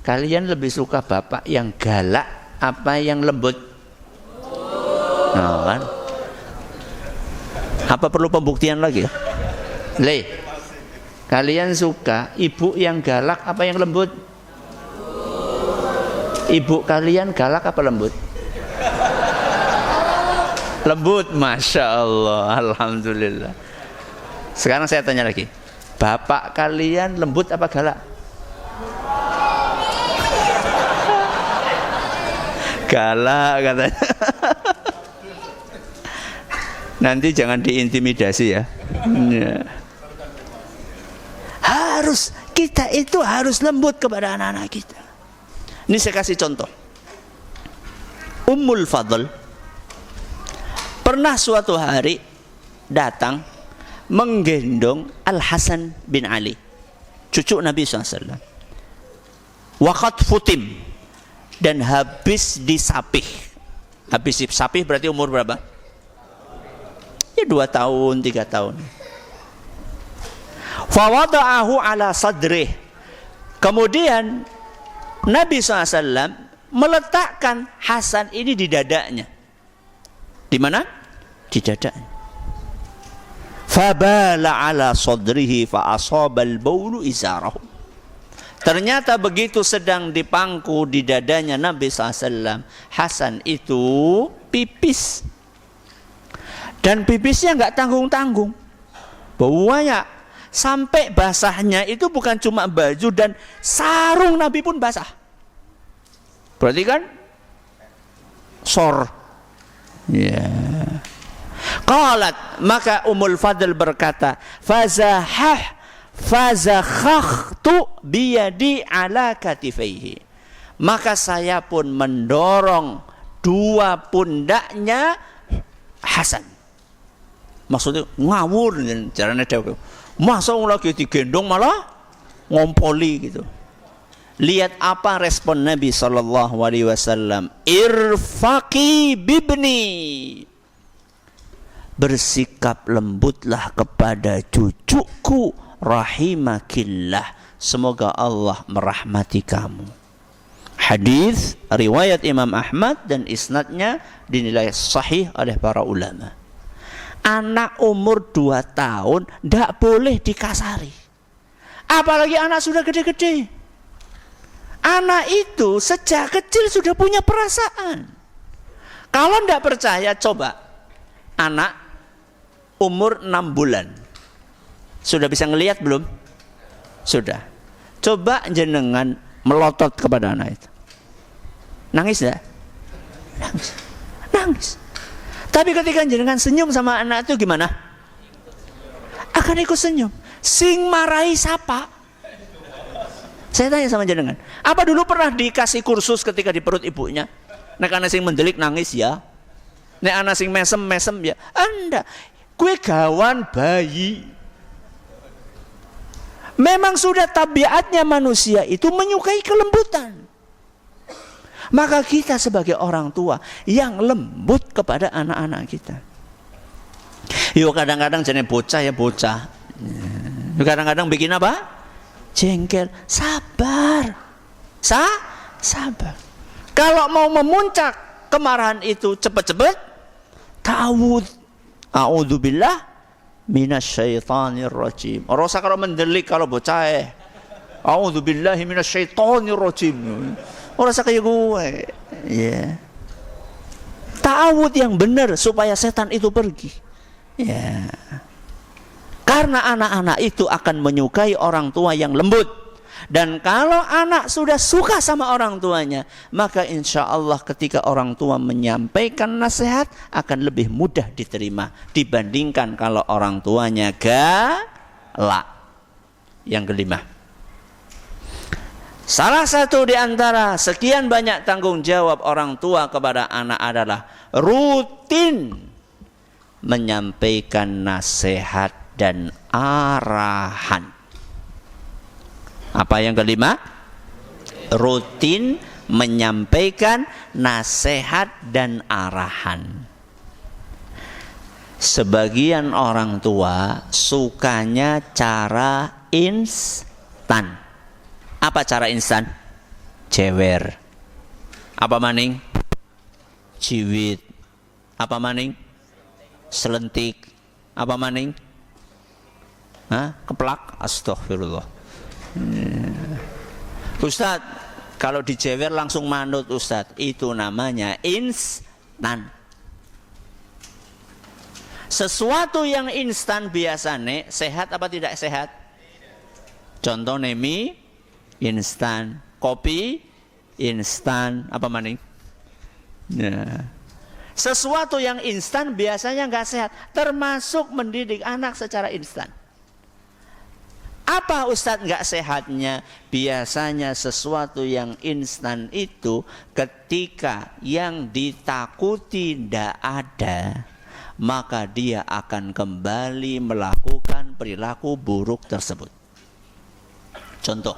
kalian lebih suka bapak yang galak apa yang lembut? Nah, kan? Apa perlu pembuktian lagi? Le, kalian suka ibu yang galak apa yang lembut? Ibu kalian galak apa lembut? Lembut, Masya Allah, alhamdulillah. Sekarang saya tanya lagi, bapak kalian lembut apa galak? Galak katanya. Nanti jangan diintimidasi ya. Kita itu harus lembut kepada anak-anak kita. Ini saya kasih contoh. Ummul Fadl pernah suatu hari datang menggendong Al Hasan bin Ali, cucu Nabi SAW. Waqad futim, dan habis disapih. Habis disapih berarti umur berapa? Ya 2 tahun, 3 tahun. Fawada'ahu ala sadrih. Kemudian Nabi SAW meletakkan Hasan ini di dadanya. Di mana? Di dadanya. Fabala ala sadrihi fa asabal baulu izarahu. Ternyata begitu sedang dipangku di dadanya Nabi SAW, Hasan itu pipis. Dan pipisnya nggak tanggung-tanggung. Baunya sampai basahnya itu bukan cuma baju dan sarung Nabi pun basah. Berarti kan sor. Ya. Qalat, maka Ummul Fadl berkata, fazakhtu biyadi ala katifaihi. Maka saya pun mendorong 2 pundaknya Hasan. Maksudnya ngawur caranya dia. Masa lagi digendong malah ngompoli gitu. Lihat apa respon Nabi SAW. Irfaqi bibni. Bersikap lembutlah kepada cucuku, rahimakillah. Semoga Allah merahmati kamu. Hadis riwayat Imam Ahmad dan isnadnya dinilai sahih oleh para ulama. Anak umur 2 tahun tidak boleh dikasari. Apalagi anak sudah gede-gede. Anak itu sejak kecil sudah punya perasaan. Kalau tidak percaya, coba anak umur 6 bulan. Sudah bisa ngelihat belum? Sudah. Coba jenengan melotot kepada anak itu. Nangis enggak? Nangis. Nangis. Tapi ketika jenengan senyum sama anak itu gimana? Akan ikut senyum. Sing marahi siapa? Saya tanya sama jenengan, apa dulu pernah dikasih kursus ketika di perut ibunya? Nek anak sing mendelik nangis ya. Nek anak sing mesem ya. Anda, kue gawan bayi. Memang sudah tabiatnya manusia itu menyukai kelembutan. Maka kita sebagai orang tua yang lembut kepada anak-anak kita. Yo kadang-kadang jenis bocah ya bocah. Kadang-kadang bikin apa? Jengkel. Sabar. Sabar. Kalau mau memuncak kemarahan itu cepat-cepat, ta'awudz. A'udzubillah minasyaitonir rajim. Ora usah kalau mendelik kalau bocah. A'udzubillahi minasyaitonir rajim. Ora usah kayak gue. Ya. Ta'awudz yang benar supaya setan itu pergi. Ya. Karena anak-anak itu akan menyukai orang tua yang lembut. Dan kalau anak sudah suka sama orang tuanya, maka insya Allah ketika orang tua menyampaikan nasihat akan lebih mudah diterima dibandingkan kalau orang tuanya galak. Yang kelima, salah satu di antara sekian banyak tanggung jawab orang tua kepada anak adalah rutin menyampaikan nasihat dan arahan. Apa yang kelima? Rutin menyampaikan nasihat dan arahan. Sebagian orang tua sukanya cara instan. Apa cara instan? Jewer. Apa maning? Ciwit. Apa maning? Selentik. Apa maning? Keplak. Astagfirullah. Ustadz, kalau dijewer langsung manut Ustadz, itu namanya instan. Sesuatu yang instan biasanya sehat apa tidak sehat? Contoh mie instan, kopi instan, apa maning? Nah, sesuatu yang instan biasanya nggak sehat, termasuk mendidik anak secara instan. Apa Ustadz nggak sehatnya? Biasanya sesuatu yang instan itu ketika yang ditakuti tidak ada, maka dia akan kembali melakukan perilaku buruk tersebut. Contoh,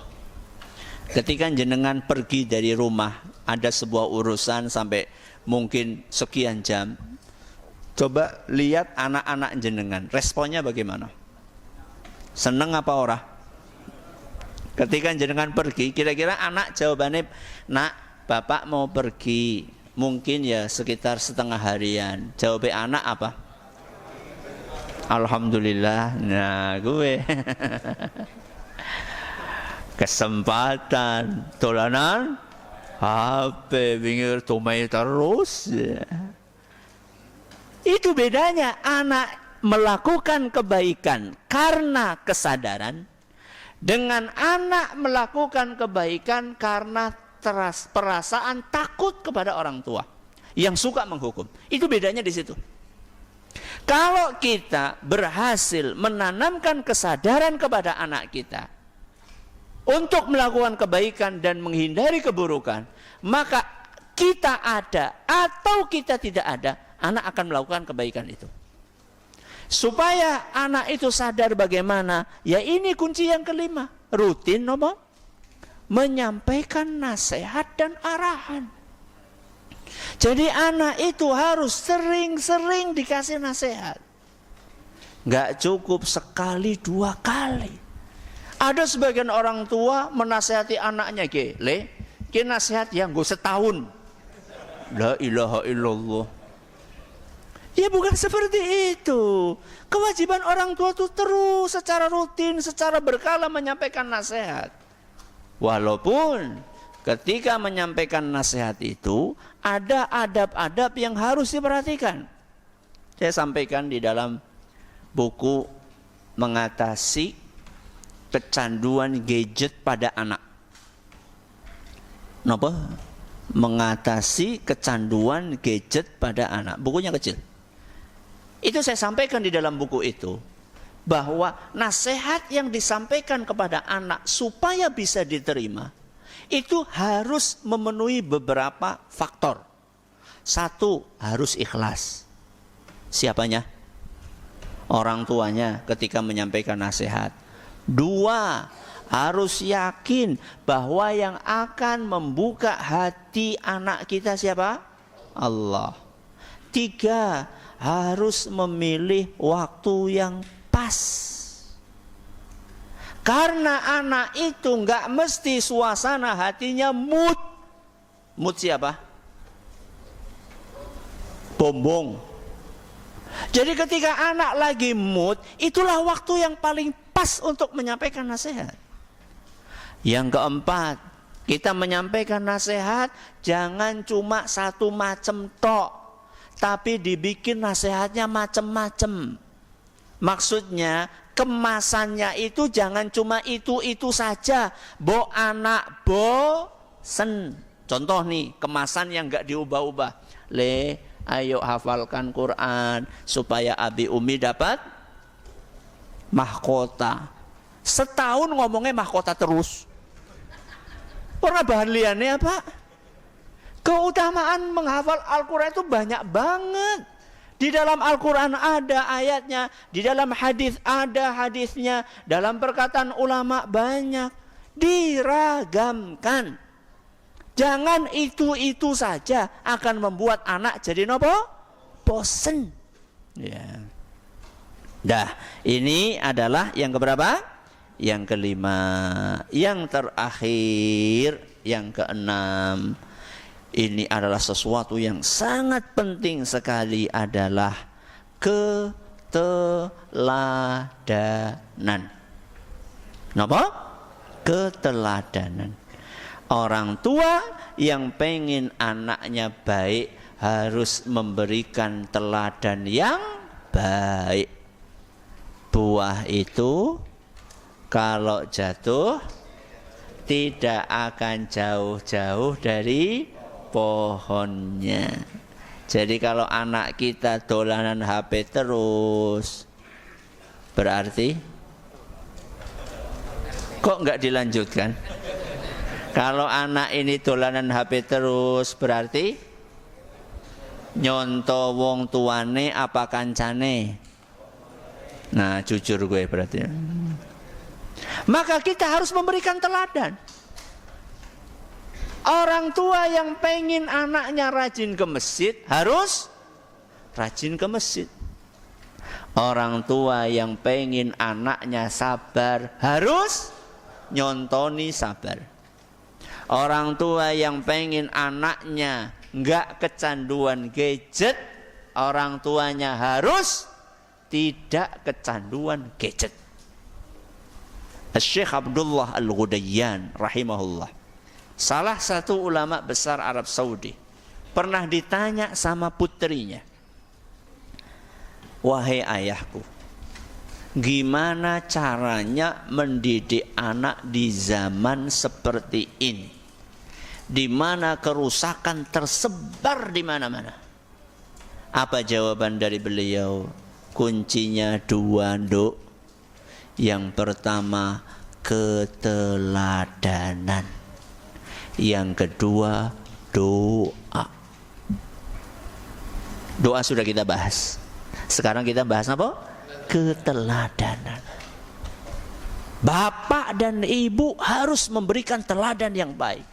ketika jenengan pergi dari rumah, ada sebuah urusan sampai mungkin sekian jam, coba lihat anak-anak jenengan, responnya bagaimana? Seneng apa ora? Ketika jenengan pergi, kira-kira anak jawabannya, nak, bapak mau pergi, mungkin ya sekitar setengah harian. Jawabnya anak apa? Alhamdulillah. Nah, gue kesempatan dolanan HP pinggir tumai terus. Itu bedanya anak melakukan kebaikan karena kesadaran dengan anak melakukan kebaikan karena perasaan takut kepada orang tua yang suka menghukum. Itu bedanya di situ. Kalau kita berhasil menanamkan kesadaran kepada anak kita untuk melakukan kebaikan dan menghindari keburukan, maka kita ada atau kita tidak ada, anak akan melakukan kebaikan itu. Supaya anak itu sadar bagaimana, ya ini kunci yang kelima, rutin apa? Menyampaikan nasihat dan arahan. Jadi anak itu harus sering-sering dikasih nasihat. Gak cukup sekali dua kali. Ada sebagian orang tua menasihati anaknya, le, nasihat yang gue setahun. La ilaha illallah. Ya bukan seperti itu. Kewajiban orang tua itu terus secara rutin, secara berkala menyampaikan nasihat. Walaupun ketika menyampaikan nasihat itu ada adab-adab yang harus diperhatikan. Saya sampaikan di dalam buku Mengatasi kecanduan gadget pada anak. Napa? Mengatasi kecanduan gadget pada anak. Bukunya kecil. Itu saya sampaikan di dalam buku itu, bahwa nasihat yang disampaikan kepada anak supaya bisa diterima itu harus memenuhi beberapa faktor. Satu, harus ikhlas. Siapanya? Orang tuanya ketika menyampaikan nasihat. Dua, harus yakin bahwa yang akan membuka hati anak kita siapa? Allah. Tiga, harus memilih waktu yang pas. Karena anak itu nggak mesti suasana hatinya mood. Mood siapa? Bombong. Jadi ketika anak lagi mood, itulah waktu yang paling pas untuk menyampaikan nasihat. Yang keempat, kita menyampaikan nasihat jangan cuma satu macam tok, tapi dibikin nasihatnya macam-macam. Maksudnya kemasannya itu jangan cuma itu saja. Bo anak bosen. Contoh nih, kemasan yang enggak diubah-ubah. Ayo hafalkan Quran supaya Abi Umi dapat mahkota. Setahun ngomongnya mahkota terus. Pernah bahan liannya apa? Keutamaan menghafal Al-Quran itu banyak banget. Di dalam Al-Quran ada ayatnya, di dalam hadis ada hadisnya, dalam perkataan ulama banyak. Diragamkan. Jangan itu saja akan membuat anak jadi nopo? Bosen. Ya. Dah, ini adalah yang keberapa? Yang kelima. Yang terakhir, yang keenam. Ini adalah sesuatu yang sangat penting sekali, adalah keteladanan. Napa? Keteladanan. Orang tua yang pengen anaknya baik harus memberikan teladan yang baik. Buah itu kalau jatuh tidak akan jauh-jauh dari pohonnya. Jadi kalau anak kita dolanan HP terus, berarti kok nggak dilanjutkan? Kalau anak ini dolanan HP terus, berarti nyonto wong tuane apa kancane? Nah, jujur gue berarti. Maka kita harus memberikan teladan. Orang tua yang pengen anaknya rajin ke masjid harus rajin ke masjid. Orang tua yang pengen anaknya sabar harus nyontoni sabar. Orang tua yang pengen anaknya enggak kecanduan gadget, orang tuanya harus tidak kecanduan gadget. Syekh Abdullah Al-Ghudayyan rahimahullah, salah satu ulama besar Arab Saudi, pernah ditanya sama putrinya, wahai ayahku, gimana caranya mendidik anak di zaman seperti ini, di mana kerusakan tersebar di mana-mana? Apa jawaban dari beliau? Kuncinya dua, Nduk. Yang pertama, keteladanan. Yang kedua, doa. Doa sudah kita bahas. Sekarang kita bahas apa? Keteladanan. Bapak dan ibu harus memberikan teladan yang baik.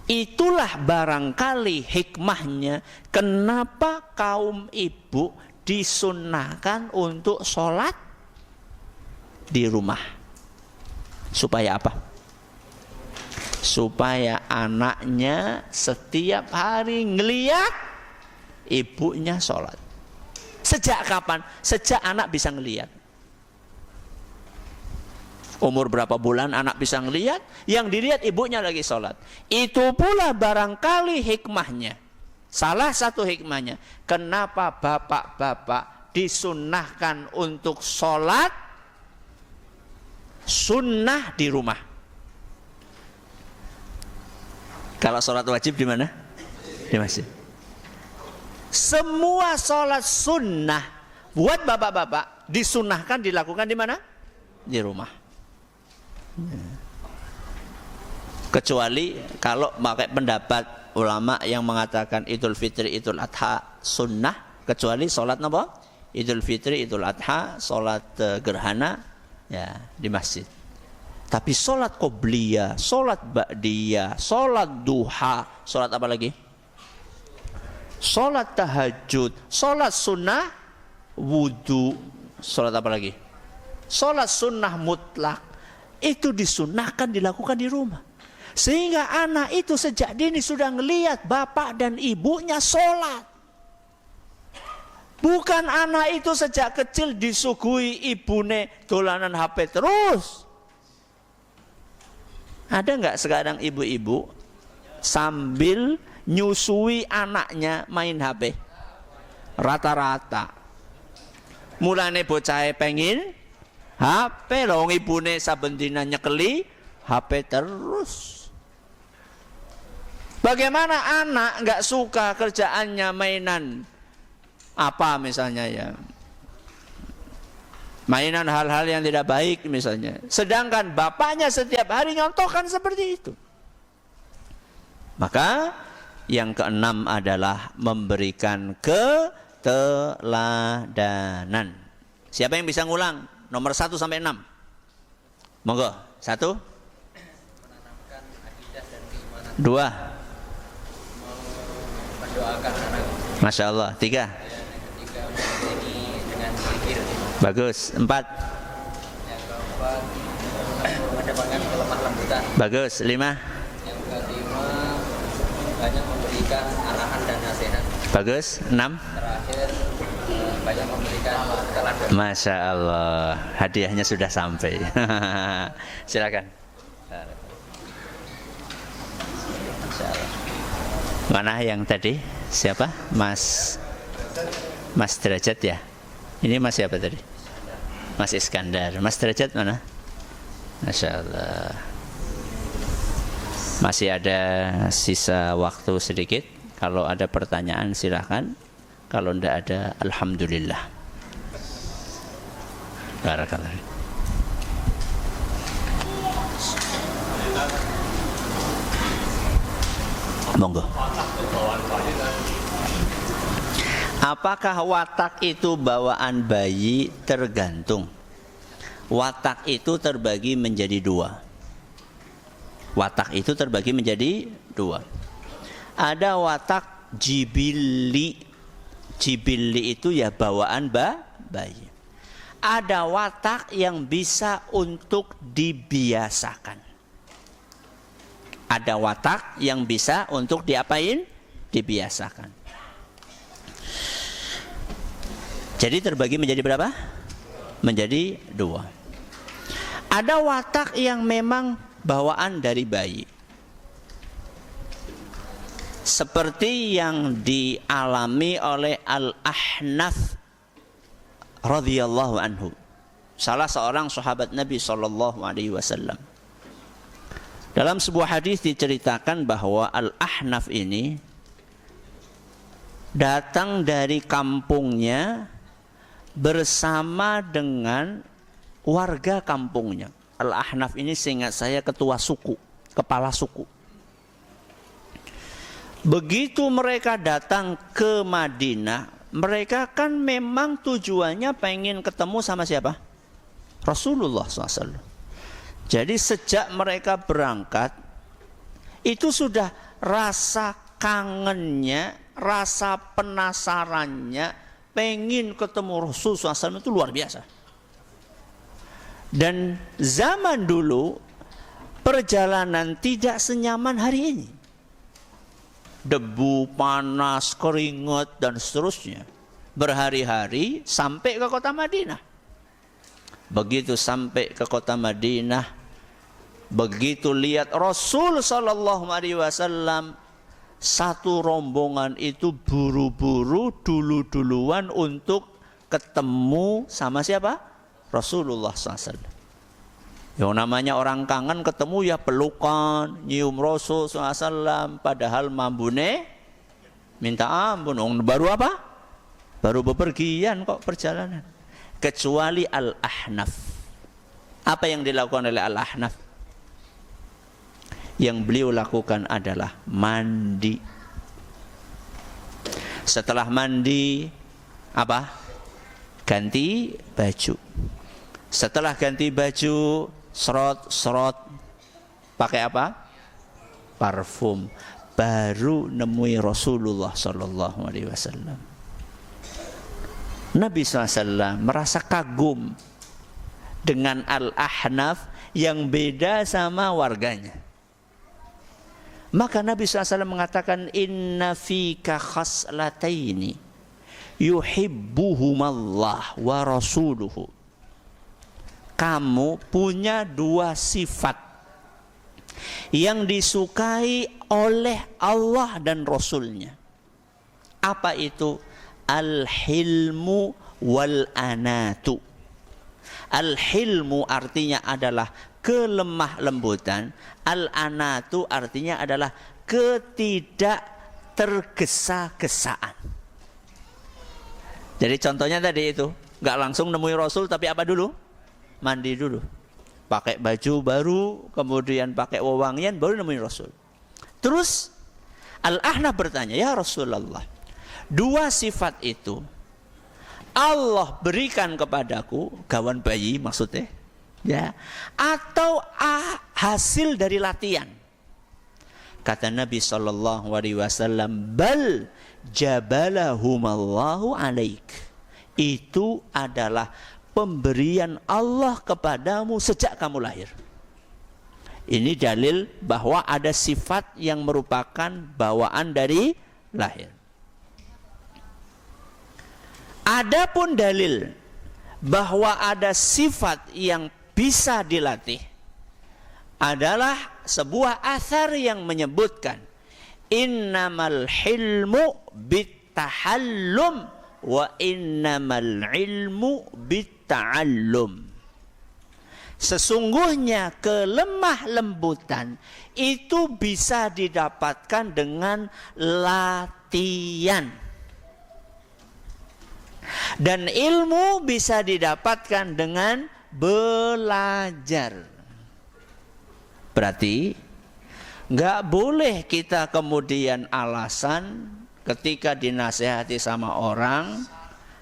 Itulah barangkali hikmahnya kenapa kaum ibu disunnahkan untuk sholat di rumah. Supaya apa? Supaya anaknya setiap hari ngeliat ibunya sholat. Sejak kapan? Sejak anak bisa ngeliat. Umur berapa bulan anak bisa ngeliat, yang dilihat ibunya lagi sholat. Itu pula barangkali hikmahnya. Salah satu hikmahnya, kenapa bapak-bapak disunnahkan untuk sholat sunnah di rumah. Kalau sholat wajib di mana? Di masjid. Semua sholat sunnah buat bapak-bapak disunnahkan dilakukan di mana? Di rumah. Kecuali kalau pakai pendapat ulama yang mengatakan Idul Fitri, Idul Adha sunnah, kecuali sholat apa? Idul Fitri, Idul Adha, sholat gerhana ya di masjid. Tapi sholat qobliyah, sholat ba'diyah, sholat duha, sholat apa lagi? Sholat tahajud, sholat sunnah wudu, sholat apa lagi? Sholat sunnah mutlak itu disunnahkan dilakukan di rumah. Sehingga anak itu sejak dini sudah ngelihat bapak dan ibunya sholat. Bukan anak itu sejak kecil disuguhi ibune dolanan HP terus. Ada nggak sekarang ibu-ibu sambil nyusui anaknya main HP? Rata-rata. Mulane bocah pengin HP, lawang ibune saben dina nyekeli HP terus. Bagaimana anak nggak suka kerjaannya mainan apa misalnya ya, mainan hal-hal yang tidak baik misalnya, sedangkan bapaknya setiap hari nyontohkan seperti itu. Maka yang keenam adalah memberikan keteladanan. Siapa yang bisa ngulang nomor 1 sampai 6? Monggo. 1, menanamkan akidah dan keimanan. 2, Mendoakan anak. Masya Allah. 3, Dengan zikir. bagus. 4, Yang keempat, mengedepankan kelemah lembutan. bagus. 5, Yang kelima, banyak memberikan arahan dan nasihat. bagus. 6, Terakhir, banyak memberikan teladan. Masya Allah, hadiahnya sudah sampai. Silakan. Masya Allah. Mana yang tadi? Siapa? Mas Derajat ya? Ini Mas siapa tadi? Mas Iskandar. Mas Derajat mana? Masya Allah. Masih ada sisa waktu sedikit. Kalau ada pertanyaan silahkan. Kalau tidak ada, alhamdulillah. Barakallah. Monggo. Apakah watak itu bawaan bayi? Tergantung. Watak itu terbagi menjadi 2. Watak itu terbagi menjadi 2. Ada watak jibili. Jibili itu ya bawaan bayi. Ada watak yang bisa untuk dibiasakan. Ada watak yang bisa untuk diapain? Dibiasakan. Jadi terbagi menjadi berapa? Menjadi 2. Ada watak yang memang bawaan dari bayi. Seperti yang dialami oleh Al-Ahnaf radhiyallahu anhu, salah seorang sahabat Nabi SAW. Dalam sebuah hadis diceritakan bahwa Al-Ahnaf ini datang dari kampungnya bersama dengan warga kampungnya. Al-Ahnaf ini seingat saya ketua suku, kepala suku. Begitu mereka datang ke Madinah, mereka kan memang tujuannya pengen ketemu sama siapa? Rasulullah SAW. Jadi sejak mereka berangkat, itu sudah rasa kangennya, rasa penasarannya, pengen ketemu Rasulullah SAW itu luar biasa. Dan zaman dulu perjalanan tidak senyaman hari ini. Debu, panas, keringat dan seterusnya. Berhari-hari sampai ke kota Madinah. Begitu sampai ke kota Madinah, begitu lihat Rasul sallallahu alaihi wasallam, satu rombongan itu buru-buru dulu-duluan untuk ketemu sama siapa? Rasulullah SAW. Yang namanya orang kangen ketemu ya pelukan, nyium Rasul SAW, padahal mambune minta ampun. Baru apa? Baru bepergian kok perjalanan. Kecuali Al-Ahnaf. Apa yang dilakukan oleh Al-Ahnaf? Yang beliau lakukan adalah mandi. Setelah mandi apa? Ganti baju. Setelah ganti baju, serot pakai apa? Parfum. Baru nemui Rasulullah sallallahu alaihi wasallam. Nabi SAW merasa kagum dengan Al-Ahnaf yang beda sama warganya. Maka Nabi SAW mengatakan, inna fika khaslataini yuhibbuhumallah wa rasuluhu. Kamu punya dua sifat yang disukai oleh Allah dan Rasulnya. Apa itu? Al-hilmu wal anatu. Al-hilmu artinya adalah kelemah lembutan. Al-anatu artinya adalah ketidak tergesa-gesaan. Jadi contohnya tadi itu, nggak langsung nemui Rasul, tapi apa dulu? Mandi dulu, pakai baju baru, kemudian pakai wewangian, baru nemuin Rasul. Terus Al-Ahnaf bertanya, ya Rasulullah, dua sifat itu Allah berikan kepadaku, gawan bayi maksudnya, ya, atau hasil dari latihan? Kata Nabi SAW, bal jabalahumallahu alaik. Itu adalah pemberian Allah kepadamu sejak kamu lahir. Ini dalil bahwa ada sifat yang merupakan bawaan dari lahir. Adapun dalil bahwa ada sifat yang bisa dilatih adalah sebuah athar yang menyebutkan innamal hilmu bittahallum wa innamal ilmu bitta'allum. Sesungguhnya kelemah lembutan itu bisa didapatkan dengan latihan, dan ilmu bisa didapatkan dengan belajar. Berarti nggak boleh kita kemudian alasan ketika dinasehati sama orang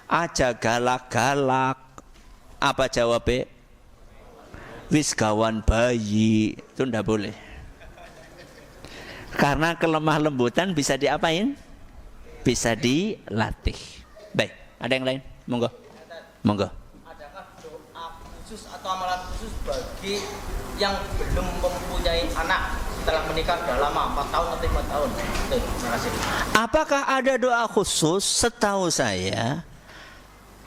aja galak-galak. Apa jawabnya? Wis gawan bayi. Itu ndak boleh. Karena kelemah lembutan bisa diapain? Bisa dilatih. Baik, ada yang lain? Monggo. Monggo. Adakah doa khusus atau amalan khusus bagi yang belum mempunyai anak setelah menikah sudah lama, 4 tahun atau 5 tahun? Terima kasih. Apakah ada doa khusus? Setahu saya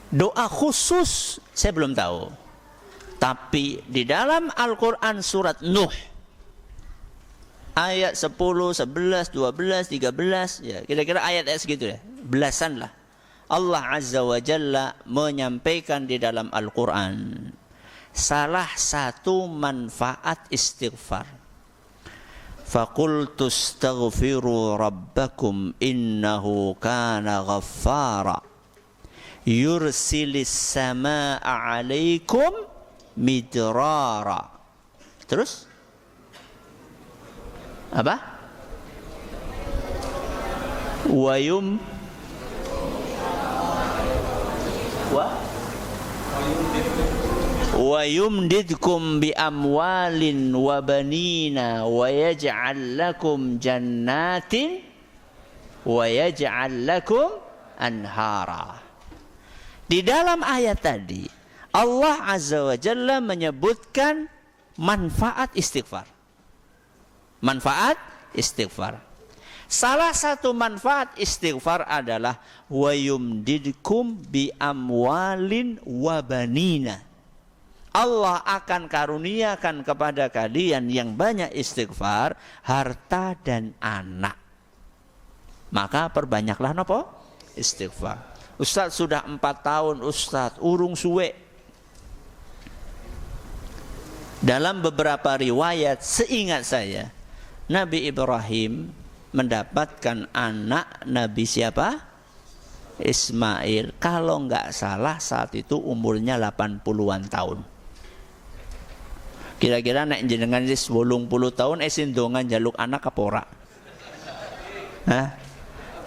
doa khusus saya belum tahu. Tapi di dalam Al-Quran surat Nuh ayat 10, 11, 12, 13, ya kira-kira ayat-ayat segitu ya, belasan lah. Allah Azza wa Jalla menyampaikan di dalam Al-Quran salah satu manfaat istighfar. Faqultu astaghfiru rabbakum innahu kana ghaffara yursilis samaa'a 'alaikum midrara. Terus apa? Wa yumdidkum bi amwalin wa banina wa yaj'al lakum jannatin wa yaj'al lakum anhara. Di dalam ayat tadi Allah Azza wa Jalla menyebutkan manfaat istighfar. Manfaat istighfar. Salah satu manfaat istighfar adalah wa yumdidkum bi amwalin wa banina. Allah akan karuniakan kepada kalian yang banyak istighfar, harta dan anak. Maka perbanyaklah napa? Istighfar. Ustaz sudah 4 tahun Ustaz, urung suwe. Dalam beberapa riwayat seingat saya, Nabi Ibrahim mendapatkan anak Nabi siapa? Ismail. Kalau nggak salah saat itu umurnya 80-an tahun. Kira-kira nek jenengan wis 80 tahun sindongan jaluk anak apa ora? Hah?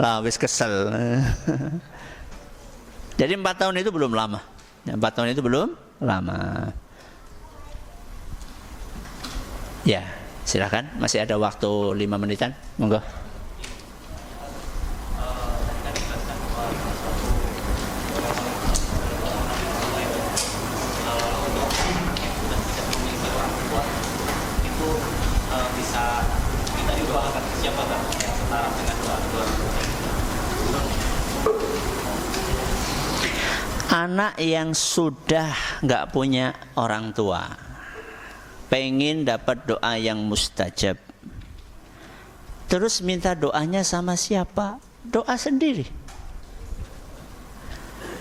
Lah wis kesel. Jadi 4 tahun itu belum lama. 4 tahun itu belum lama. Ya, silakan. Masih ada waktu 5 menitan. Monggo. Bisa kita didoakan siapa kan yang setara dengan doa-doa. Anak yang sudah nggak punya orang tua, pengen dapat doa yang mustajab, terus minta doanya sama siapa? Doa sendiri.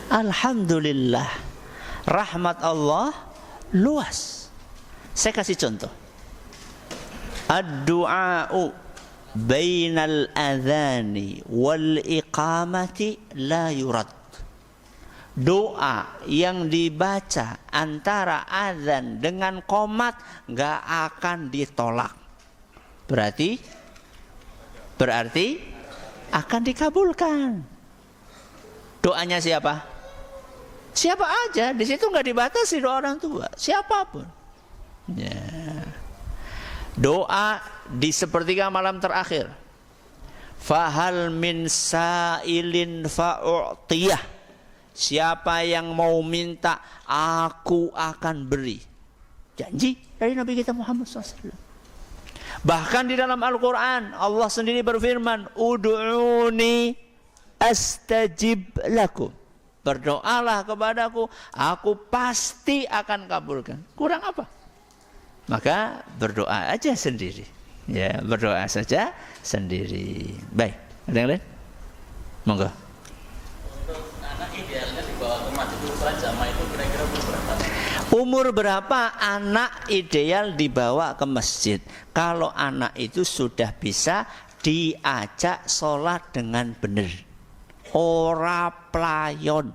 Alhamdulillah, rahmat Allah luas. Saya kasih contoh. Ad-du'a'u bainal adhani wal iqamati la yurad. Doa yang dibaca antara azan dengan qomat nggak akan ditolak. Berarti akan dikabulkan. Doanya siapa? Siapa aja. Di situ nggak dibatasi doa orang tua. Siapapun. Ya. Doa di sepertiga malam terakhir. Fahal min sa'ilin fa'u'tiyah. Siapa yang mau minta, aku akan beri. Janji dari Nabi kita Muhammad SAW. Bahkan di dalam Al-Quran Allah sendiri berfirman, Udu'uni astajib lakum. Berdoalah kepadaku, aku pasti akan kabulkan. Kurang apa? Maka berdoa aja sendiri. Ya, berdoa saja sendiri. Baik, ada yang lain? Monggo. Idealnya dibawa ke masjid sholat jamaah itu kira-kira umur berapa? Umur berapa anak ideal dibawa ke masjid? Kalau anak itu sudah bisa diajak sholat dengan benar, ora playon.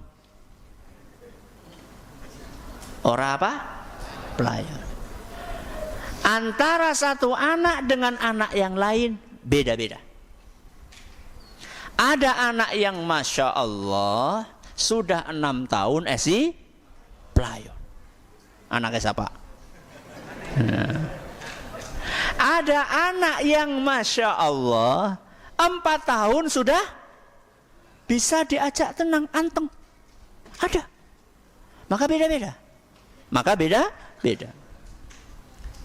Ora apa? Playon. Antara satu anak dengan anak yang lain beda-beda. Ada anak yang Masya Allah sudah 6 tahun playon. Anaknya siapa? Ada anak yang Masya Allah 4 tahun sudah bisa diajak tenang anteng. Ada. Maka beda-beda.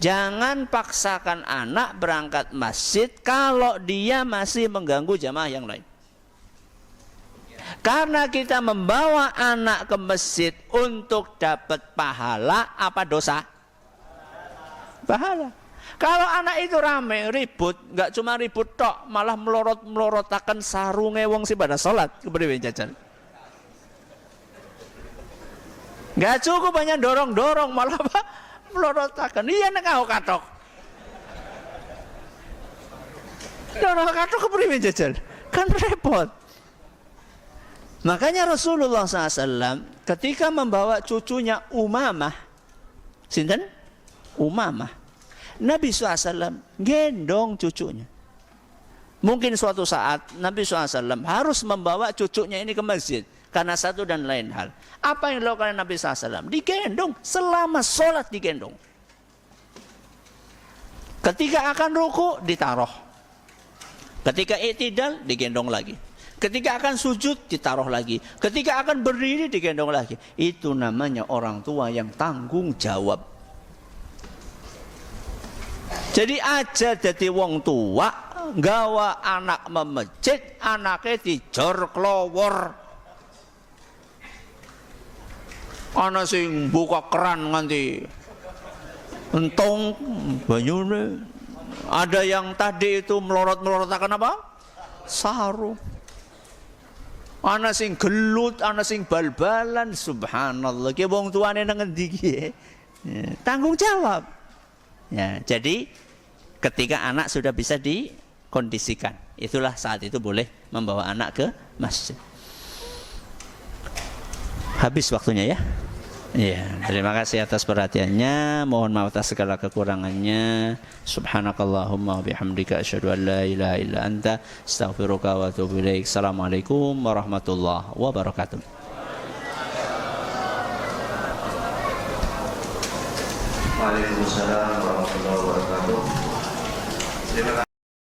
Jangan paksakan anak berangkat masjid kalau dia masih mengganggu jamaah yang lain. Karena kita membawa anak ke masjid untuk dapat pahala apa dosa? Pahala. Kalau anak itu rame, ribut, nggak cuma ribut tok, malah melorotakan sarunge wong sing pada salat kepriwe jajan. Nggak cukup banyak dorong-dorong, malah apa? Melorotakan. Iya nek kau katok. Dorong katok kepriwe jajan? Kan repot. Makanya Rasulullah SAW ketika membawa cucunya Umamah, sinten? Umamah, Nabi SAW gendong cucunya. Mungkin suatu saat Nabi SAW harus membawa cucunya ini ke masjid karena satu dan lain hal. Apa yang dilakukan Nabi SAW? Digendong, selama sholat digendong. Ketika akan ruku ditaruh, ketika i'tidal digendong lagi. Ketika akan sujud ditaruh lagi. Ketika akan berdiri digendong lagi. Itu namanya orang tua yang tanggung jawab. Jadi aja jadi wong tua gawa anak memejit, anaknya dijor klowor. Ana sing buka keran nganti entung banyune. Ada yang tadi itu melorot-melorotakan apa? Sarung. Ana sing gelut, ana sing bal-balan, subhanallah. Ki wong tuane nang endi ki? Tanggung jawab. Ya, jadi ketika anak sudah bisa dikondisikan, itulah saat itu boleh membawa anak ke masjid. Habis waktunya ya. Ya, terima kasih atas perhatiannya. Mohon maaf atas segala kekurangannya. Subhanakallahumma wa bihamdika asyhadu an la ilaha illa anta astaghfiruka wa atubu ilaik. Assalamualaikum warahmatullahi wabarakatuh. Waalaikumsalam warahmatullahi wabarakatuh. Terima kasih.